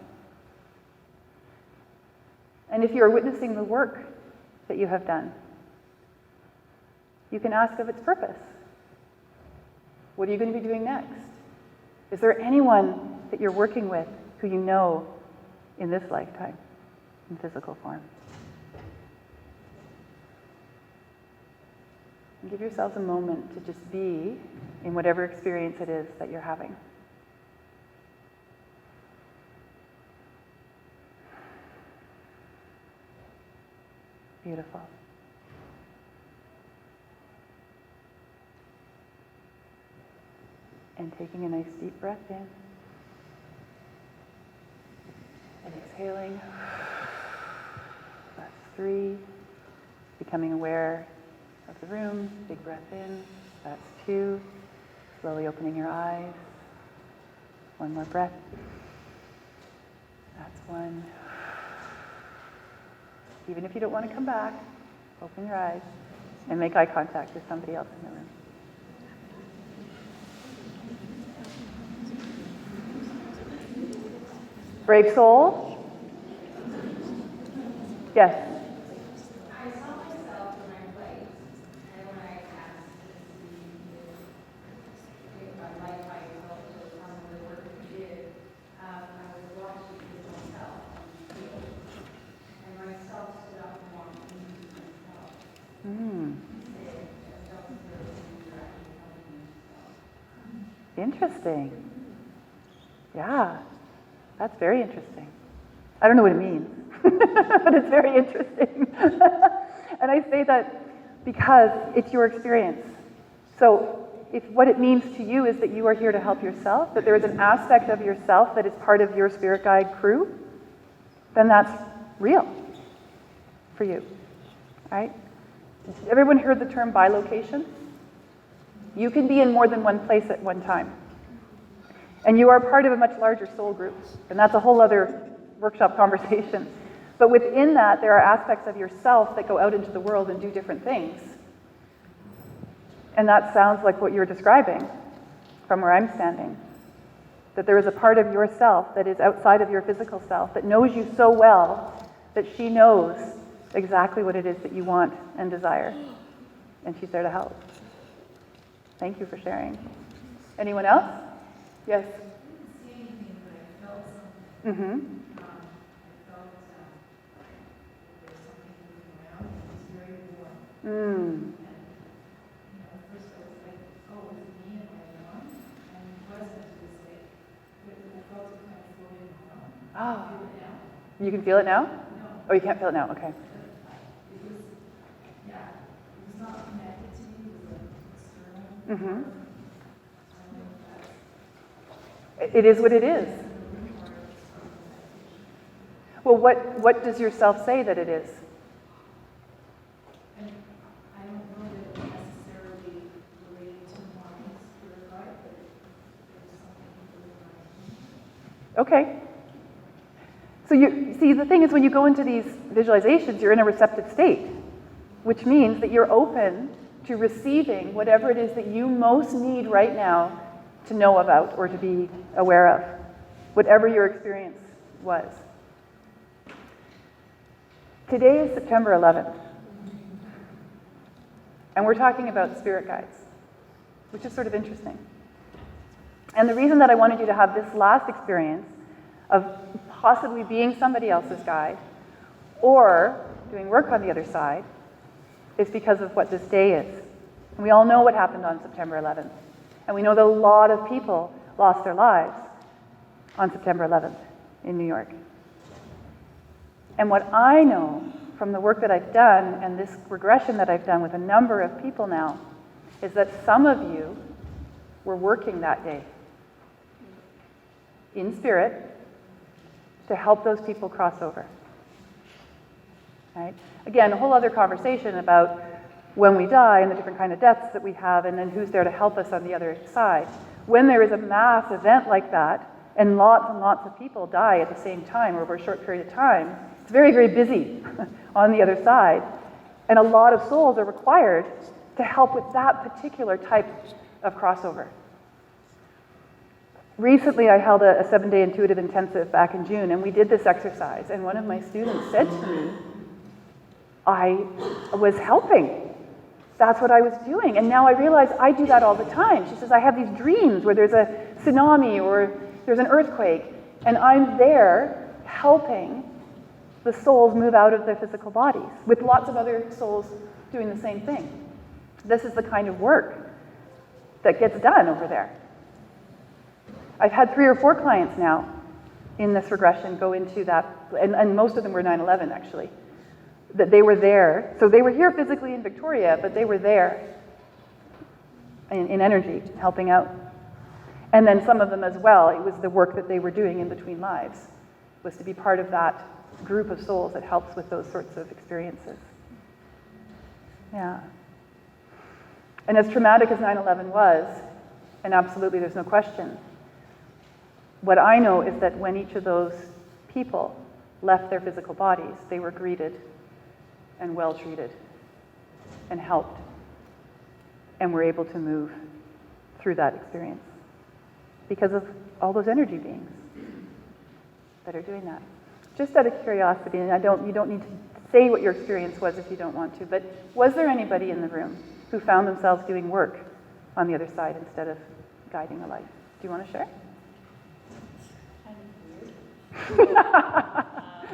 And if you're witnessing the work that you have done, you can ask of its purpose. What are you going to be doing next? Is there anyone that you're working with who you know in this lifetime, in physical form? And give yourselves a moment to just be in whatever experience it is that you're having. Beautiful. And taking a nice deep breath in. And exhaling. That's 3. Becoming aware of the room. Big breath in. That's 2. Slowly opening your eyes. 1 more breath. That's 1. Even if you don't want to come back, open your eyes and make eye contact with somebody else in the room. Brave soul? Yes. I saw myself in my place, and when I asked if my life I felt to some of the work you did, I was watching myself and myself stood up and walked into myself. Interesting. Yeah, that's very interesting. I don't know what it means, but it's very interesting. And I say that because it's your experience. So if what it means to you is that you are here to help yourself, that there is an aspect of yourself that is part of your spirit guide crew, then that's real for you, right? Everyone heard the term bilocation? You can be in more than one place at one time. And you are part of a much larger soul group. And that's a whole other workshop conversation. But within that, there are aspects of yourself that go out into the world and do different things. And that sounds like what you're describing from where I'm standing. That there is a part of yourself that is outside of your physical self that knows you so well that she knows exactly what it is that you want and desire. And she's there to help. Thank you for sharing. Anyone else? Yes? I didn't see anything, but I felt something. Mm-hmm. I felt there was something moving around, and it was very warm. Mm. And, at first I was like, oh, is it me? Am I warm? And it wasn't. It was like, I felt it kind of floating around. Oh. I feel it now. You can feel it now? No. Oh, you can't feel it now? Okay. It was, yeah, it was not connected to me. It was like external. Mm-hmm. It is what it is. Well, what does your self say that it is? And I don't know that it necessarily related to my spirit guide, but there's something to do with my. Okay. So you see, the thing is, when you go into these visualizations, you're in a receptive state, which means that you're open to receiving whatever it is that you most need right now to know about or to be aware of, whatever your experience was. Today is September 11th, and we're talking about spirit guides, which is sort of interesting. And the reason that I wanted you to have this last experience of possibly being somebody else's guide or doing work on the other side is because of what this day is. And we all know what happened on September 11th. And we know that a lot of people lost their lives on September 11th in New York. And what I know from the work that I've done and this regression that I've done with a number of people now is that some of you were working that day in spirit to help those people cross over. Right? Again, a whole other conversation about when we die and the different kind of deaths that we have and then who's there to help us on the other side. When there is a mass event like that and lots of people die at the same time or over a short period of time, it's very, very busy on the other side. And a lot of souls are required to help with that particular type of crossover. Recently, I held a 7-day intuitive intensive back in June, and we did this exercise. And one of my students said to me, I was helping. That's what I was doing. And now I realize I do that all the time. She says, I have these dreams where there's a tsunami or there's an earthquake, and I'm there helping the souls move out of their physical bodies with lots of other souls doing the same thing. This is the kind of work that gets done over there. I've had 3 or 4 clients now in this regression go into that, and most of them were 9/11 actually, that they were there. So they were here physically in Victoria, but they were there in energy, helping out. And then some of them as well, it was the work that they were doing in between lives, was to be part of that group of souls that helps with those sorts of experiences. Yeah. And as traumatic as 9/11 was, and absolutely there's no question, what I know is that when each of those people left their physical bodies, they were greeted and well treated and helped and were able to move through that experience because of all those energy beings that are doing that. Just out of curiosity, and you don't need to say what your experience was if you don't want to, but was there anybody in the room who found themselves doing work on the other side instead of guiding a light? Do you want to share?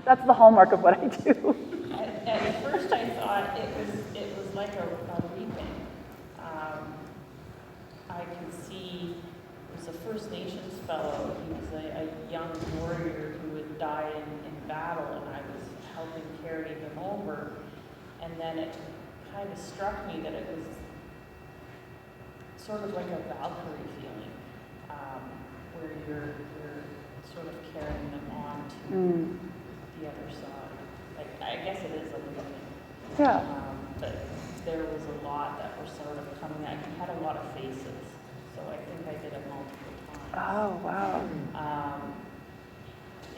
That's the hallmark of what I do. At first I thought it was like a reaping. I can see it was a First Nations fellow. He was a young warrior who had died in battle, and I was helping carry him over. And then it kind of struck me that it was sort of like a Valkyrie feeling, where you're sort of carrying them on to the other side. Like, I guess it is a little bit. Yeah. But there was a lot that were sort of coming. I had a lot of faces, so I think I did it multiple times. Oh, wow.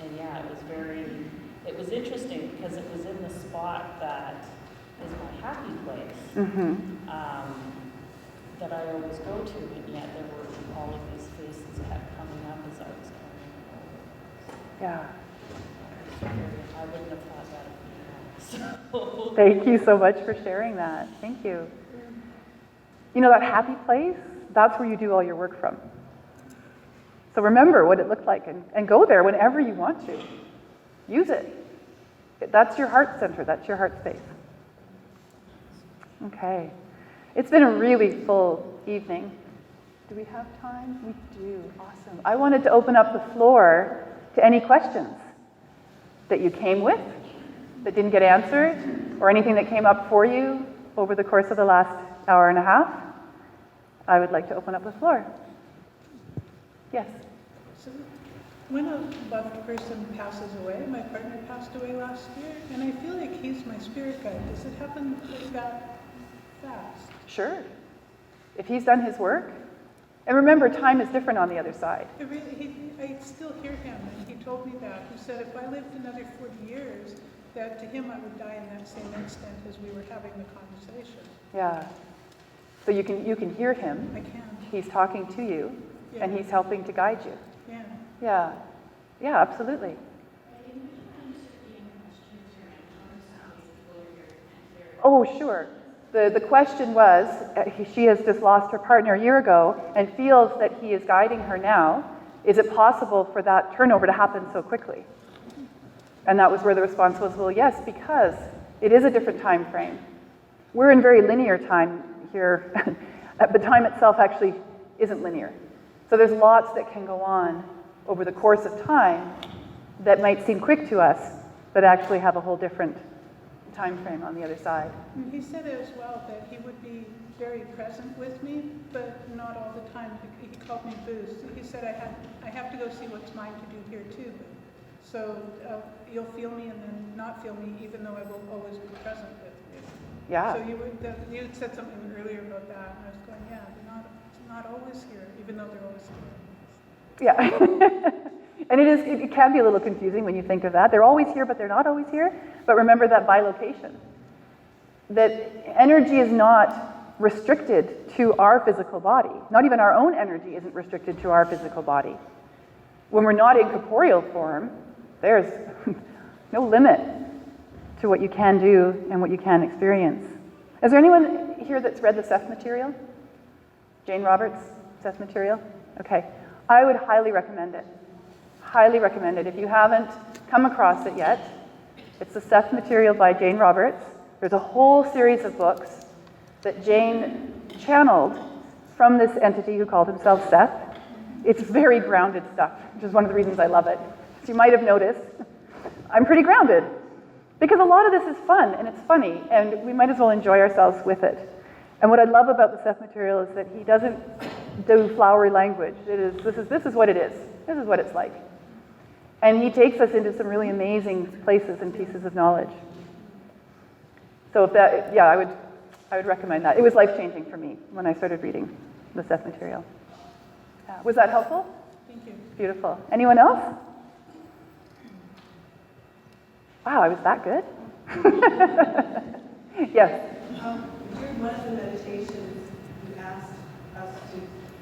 And yeah, it was interesting because it was in the spot that is my happy place, that I always go to, and yet there were all of these faces kept coming up as I was carrying them over. Yeah. I wouldn't have thought that of me. So. Thank you so much for sharing that. Thank you. You know, that happy place, that's where you do all your work from. So remember what it looked like and go there whenever you want to. Use it. That's your heart center. That's your heart space. Okay. It's been a really full evening. Do we have time? We do. Awesome. I wanted to open up the floor to any questions that you came with that didn't get answered, or anything that came up for you over the course of the last hour and a half. I would like to open up the floor. Yes. So when a loved person passes away, my partner passed away last year, and I feel like he's my spirit guide. Does it happen like that fast? Sure. If he's done his work, and remember, time is different on the other side. I still hear him, and he told me that. He said if I lived another 40 years, that to him I would die in that same instant as we were having the conversation. Yeah. So you can hear him. I can. He's talking to you, Yeah. and he's helping to guide you. Yeah. Yeah. Yeah, absolutely. Oh, sure. The question was, she has just lost her partner a year ago and feels that he is guiding her now. Is it possible for that turnover to happen so quickly? And that was where the response was, well, yes, because it is a different time frame. We're in very linear time here, but time itself actually isn't linear. So there's lots that can go on over the course of time that might seem quick to us, but actually have a whole different time frame on the other side. And he said as well that he would be very present with me, but not all the time. He called me Boost. He said I have to go see what's mine to do here too. So you'll feel me and then not feel me, even though I will always be present with you. Yeah. So you had said something earlier about that, and I was going, yeah, they're not always here, even though they're always here. Yeah. And it can be a little confusing when you think of that. They're always here, but they're not always here. But remember that bilocation. That energy is not restricted to our physical body. Not even our own energy isn't restricted to our physical body. When we're not in corporeal form, there's no limit to what you can do and what you can experience. Is there anyone here that's read the Seth material? Jane Roberts' Seth material? Okay. I would highly recommend it. Highly recommend it. If you haven't come across it yet, it's the Seth material by Jane Roberts. There's a whole series of books that Jane channeled from this entity who called himself Seth. It's very grounded stuff, which is one of the reasons I love it. As you might have noticed, I'm pretty grounded because a lot of this is fun and it's funny and we might as well enjoy ourselves with it. And what I love about the Seth material is that he doesn't do flowery language. This is what it is. This is what it's like. And he takes us into some really amazing places and pieces of knowledge. So I would recommend that. It was life-changing for me when I started reading the Seth material. Was that helpful? Thank you. Beautiful. Anyone else? Wow, I was that good? Yes. During one of the meditations, you asked us to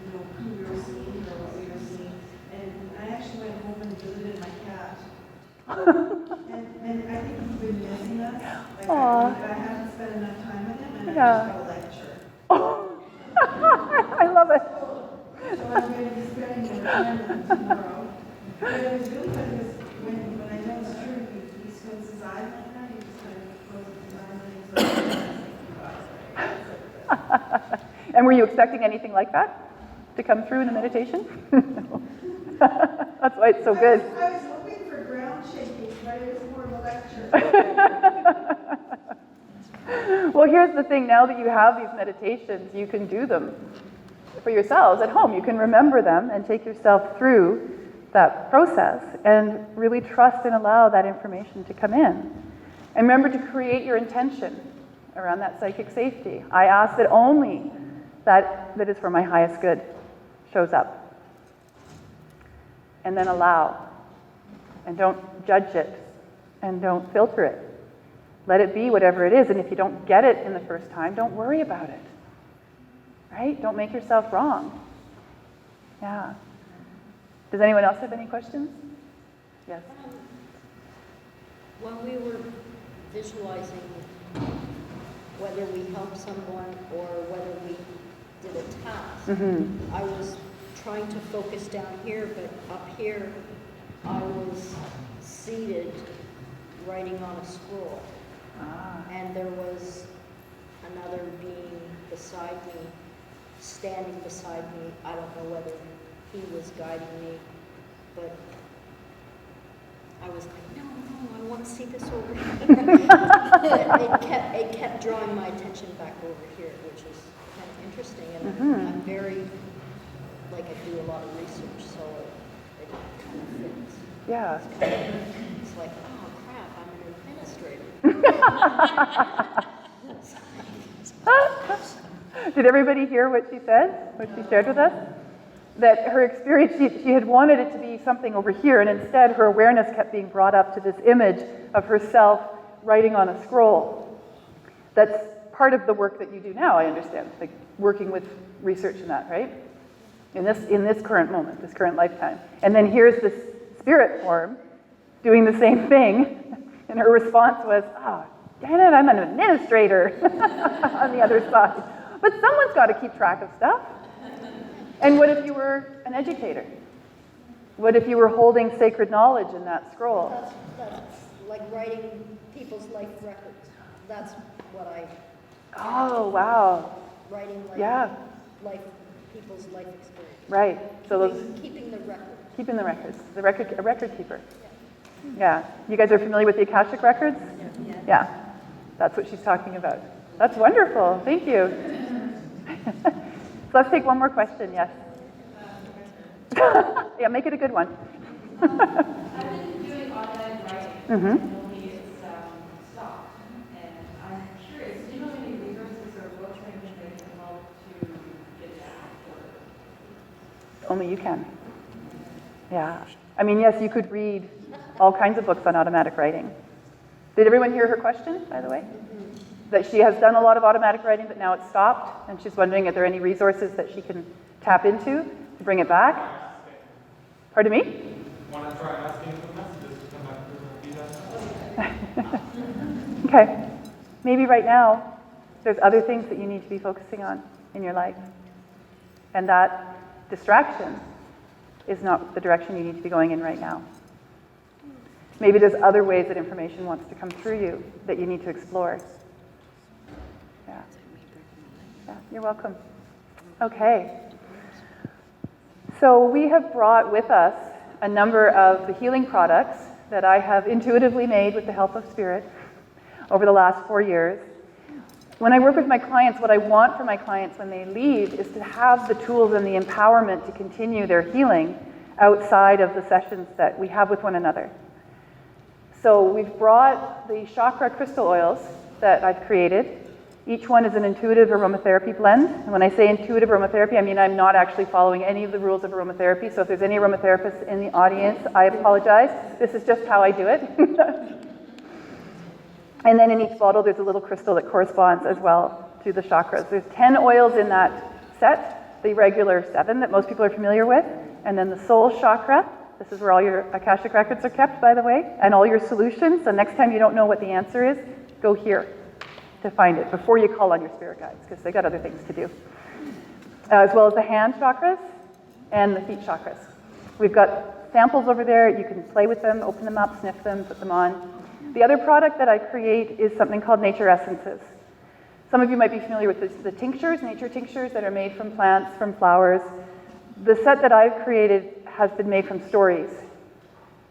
know who we were seeing or what we were seeing, and I actually went home and visited my cat. and I think he's been missing us. Like I haven't spent enough time with him, and I just got a lecture. I love it. So I'm going to be spending more time with him tomorrow. But it was really funny because when I noticed her, he squints his eyes like that. He just kind of closes his eyes and And were you expecting anything like that to come through in the meditation? That's why it's so good. I was hoping for ground shaking, but it was more of a lecture. Well, here's the thing. Now that you have these meditations, you can do them for yourselves at home. You can remember them and take yourself through that process and really trust and allow that information to come in. And remember to create your intention around that psychic safety. I ask that only that is for my highest good shows up. And then allow. And don't judge it. And don't filter it. Let it be whatever it is. And if you don't get it in the first time, don't worry about it. Right? Don't make yourself wrong. Yeah. Does anyone else have any questions? Yes. When we were visualizing whether we helped someone or whether we did a task, I was trying to focus down here, but up here I was seated writing on a scroll. And there was another being beside me, standing beside me. I don't know whether he was guiding me, but I was like, no, I want to see this over here. it kept drawing my attention back over here, which is kind of interesting, and I'm very, like, I do a lot of research, so it kind of fits. Yeah. It's like, oh crap, I'm an administrator. Did everybody hear what she said, what she shared with us? That her experience, she had wanted it to be something over here, and instead her awareness kept being brought up to this image of herself writing on a scroll. That's part of the work that you do now, I understand, like working with research and that, right? In this current moment, this current lifetime. And then here's this spirit form doing the same thing, and her response was, oh, damn it, I'm an administrator on the other side. But someone's got to keep track of stuff. And what if you were an educator? What if you were holding sacred knowledge in that scroll? That's like writing people's life records. That's what I... Oh, wow. Writing people's life experience. Right. So Keeping the record. keeping the records. A record keeper. Yeah. You guys are familiar with the Akashic records? Yeah. That's what she's talking about. That's wonderful. Thank you. So let's take one more question. Yes. Yeah, make it a good one. I've been doing automatic writing. Only it's stopped. And I'm curious, do you know any resources or books or anything that can help to get that? Only you can. Yeah. I mean, yes, you could read all kinds of books on automatic writing. Did everyone hear her question, by the way? That she has done a lot of automatic writing, but now it's stopped, and she's wondering if there are any resources that she can tap into to bring it back. Pardon me? Want to try asking for messages to come back to the Okay. Maybe right now, there's other things that you need to be focusing on in your life. And that distraction is not the direction you need to be going in right now. Maybe there's other ways that information wants to come through you that you need to explore. Yeah. Yeah, you're welcome. Okay. So we have brought with us a number of the healing products that I have intuitively made with the help of Spirit over the last 4 years. When I work with my clients, what I want for my clients when they leave is to have the tools and the empowerment to continue their healing outside of the sessions that we have with one another. So we've brought the chakra crystal oils that I've created. Each one is an intuitive aromatherapy blend. And when I say intuitive aromatherapy, I mean I'm not actually following any of the rules of aromatherapy. So if there's any aromatherapists in the audience, I apologize. This is just how I do it. And then in each bottle, there's a little crystal that corresponds as well to the chakras. There's 10 oils in that set, the regular 7 that most people are familiar with, and then the soul chakra. This is where all your Akashic records are kept, by the way, and all your solutions. So next time you don't know what the answer is, go here to find it before you call on your spirit guides, because they got other things to do. As well as the hand chakras and the feet chakras. We've got samples over there. You can play with them, open them up, sniff them, put them on. The other product that I create is something called nature essences. Some of you might be familiar with the tinctures, nature tinctures that are made from plants, from flowers. The set that I've created has been made from stories.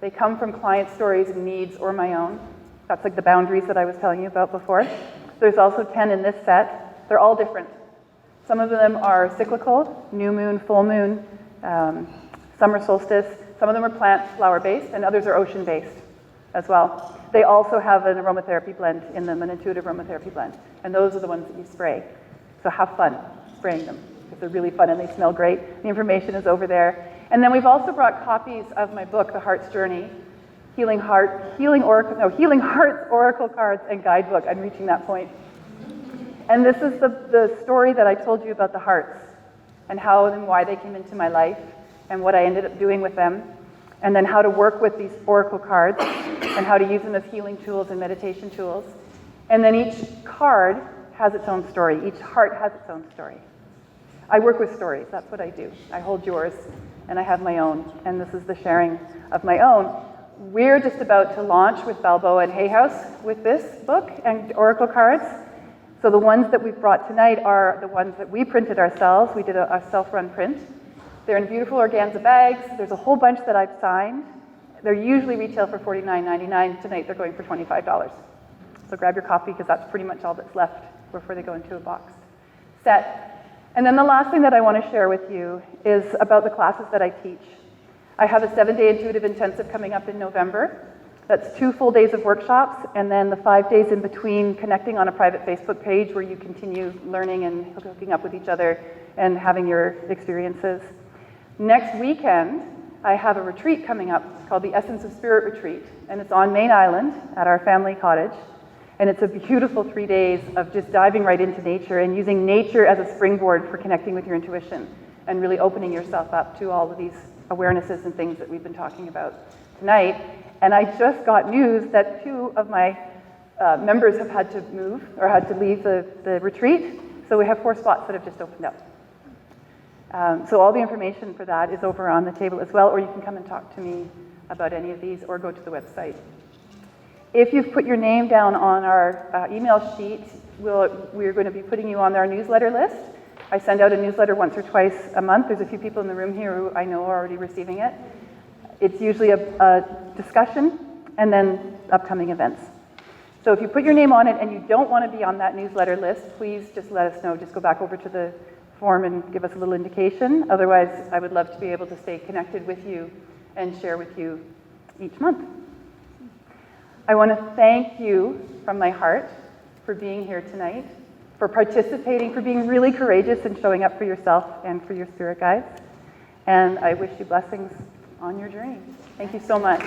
They come from client stories and needs or my own. That's like the boundaries that I was telling you about before. There's also 10 in this set. They're all different. Some of them are cyclical, new moon, full moon, summer solstice. Some of them are plant, flower-based, and others are ocean-based as well. They also have an aromatherapy blend in them, an intuitive aromatherapy blend. And those are the ones that you spray. So have fun spraying them, because they're really fun and they smell great. The information is over there. And then we've also brought copies of my book, The Heart's Journey, Healing Heart's Oracle Cards and Guidebook. I'm reaching that point. And this is the story that I told you about the hearts and how and why they came into my life and what I ended up doing with them. And then how to work with these oracle cards and how to use them as healing tools and meditation tools. And then each card has its own story. Each heart has its own story. I work with stories. That's what I do. I hold yours and I have my own. And this is the sharing of my own. We're just about to launch with Balboa and Hay House with this book and oracle cards. So the ones that we've brought tonight are the ones that we printed ourselves. We did a self-run print. They're in beautiful organza bags. There's a whole bunch that I've signed. They're usually retail for $49.99. Tonight they're going for $25. So grab your copy because that's pretty much all that's left before they go into a boxed set. And then the last thing that I want to share with you is about the classes that I teach. I have a 7-day intuitive intensive coming up in November. That's 2 full days of workshops, and then the 5 days in between connecting on a private Facebook page where you continue learning and hooking up with each other and having your experiences. Next weekend, I have a retreat coming up called the Essence of Spirit Retreat, and it's on Main Island at our family cottage. And it's a beautiful 3 days of just diving right into nature and using nature as a springboard for connecting with your intuition and really opening yourself up to all of these awarenesses and things that we've been talking about tonight. And I just got news that 2 of my members have had to move or had to leave the retreat. So we have 4 spots that have just opened up. So all the information for that is over on the table as well, or you can come and talk to me about any of these or go to the website. If you've put your name down on our email sheet, we're going to be putting you on our newsletter list. I send out a newsletter once or twice a month. There's a few people in the room here who I know are already receiving it. It's usually a discussion and then upcoming events. So if you put your name on it and you don't want to be on that newsletter list, please just let us know. Just go back over to the form and give us a little indication. Otherwise, I would love to be able to stay connected with you and share with you each month. I want to thank you from my heart for being here tonight, for participating, for being really courageous and showing up for yourself and for your spirit guides. And I wish you blessings on your journey. Thank you so much.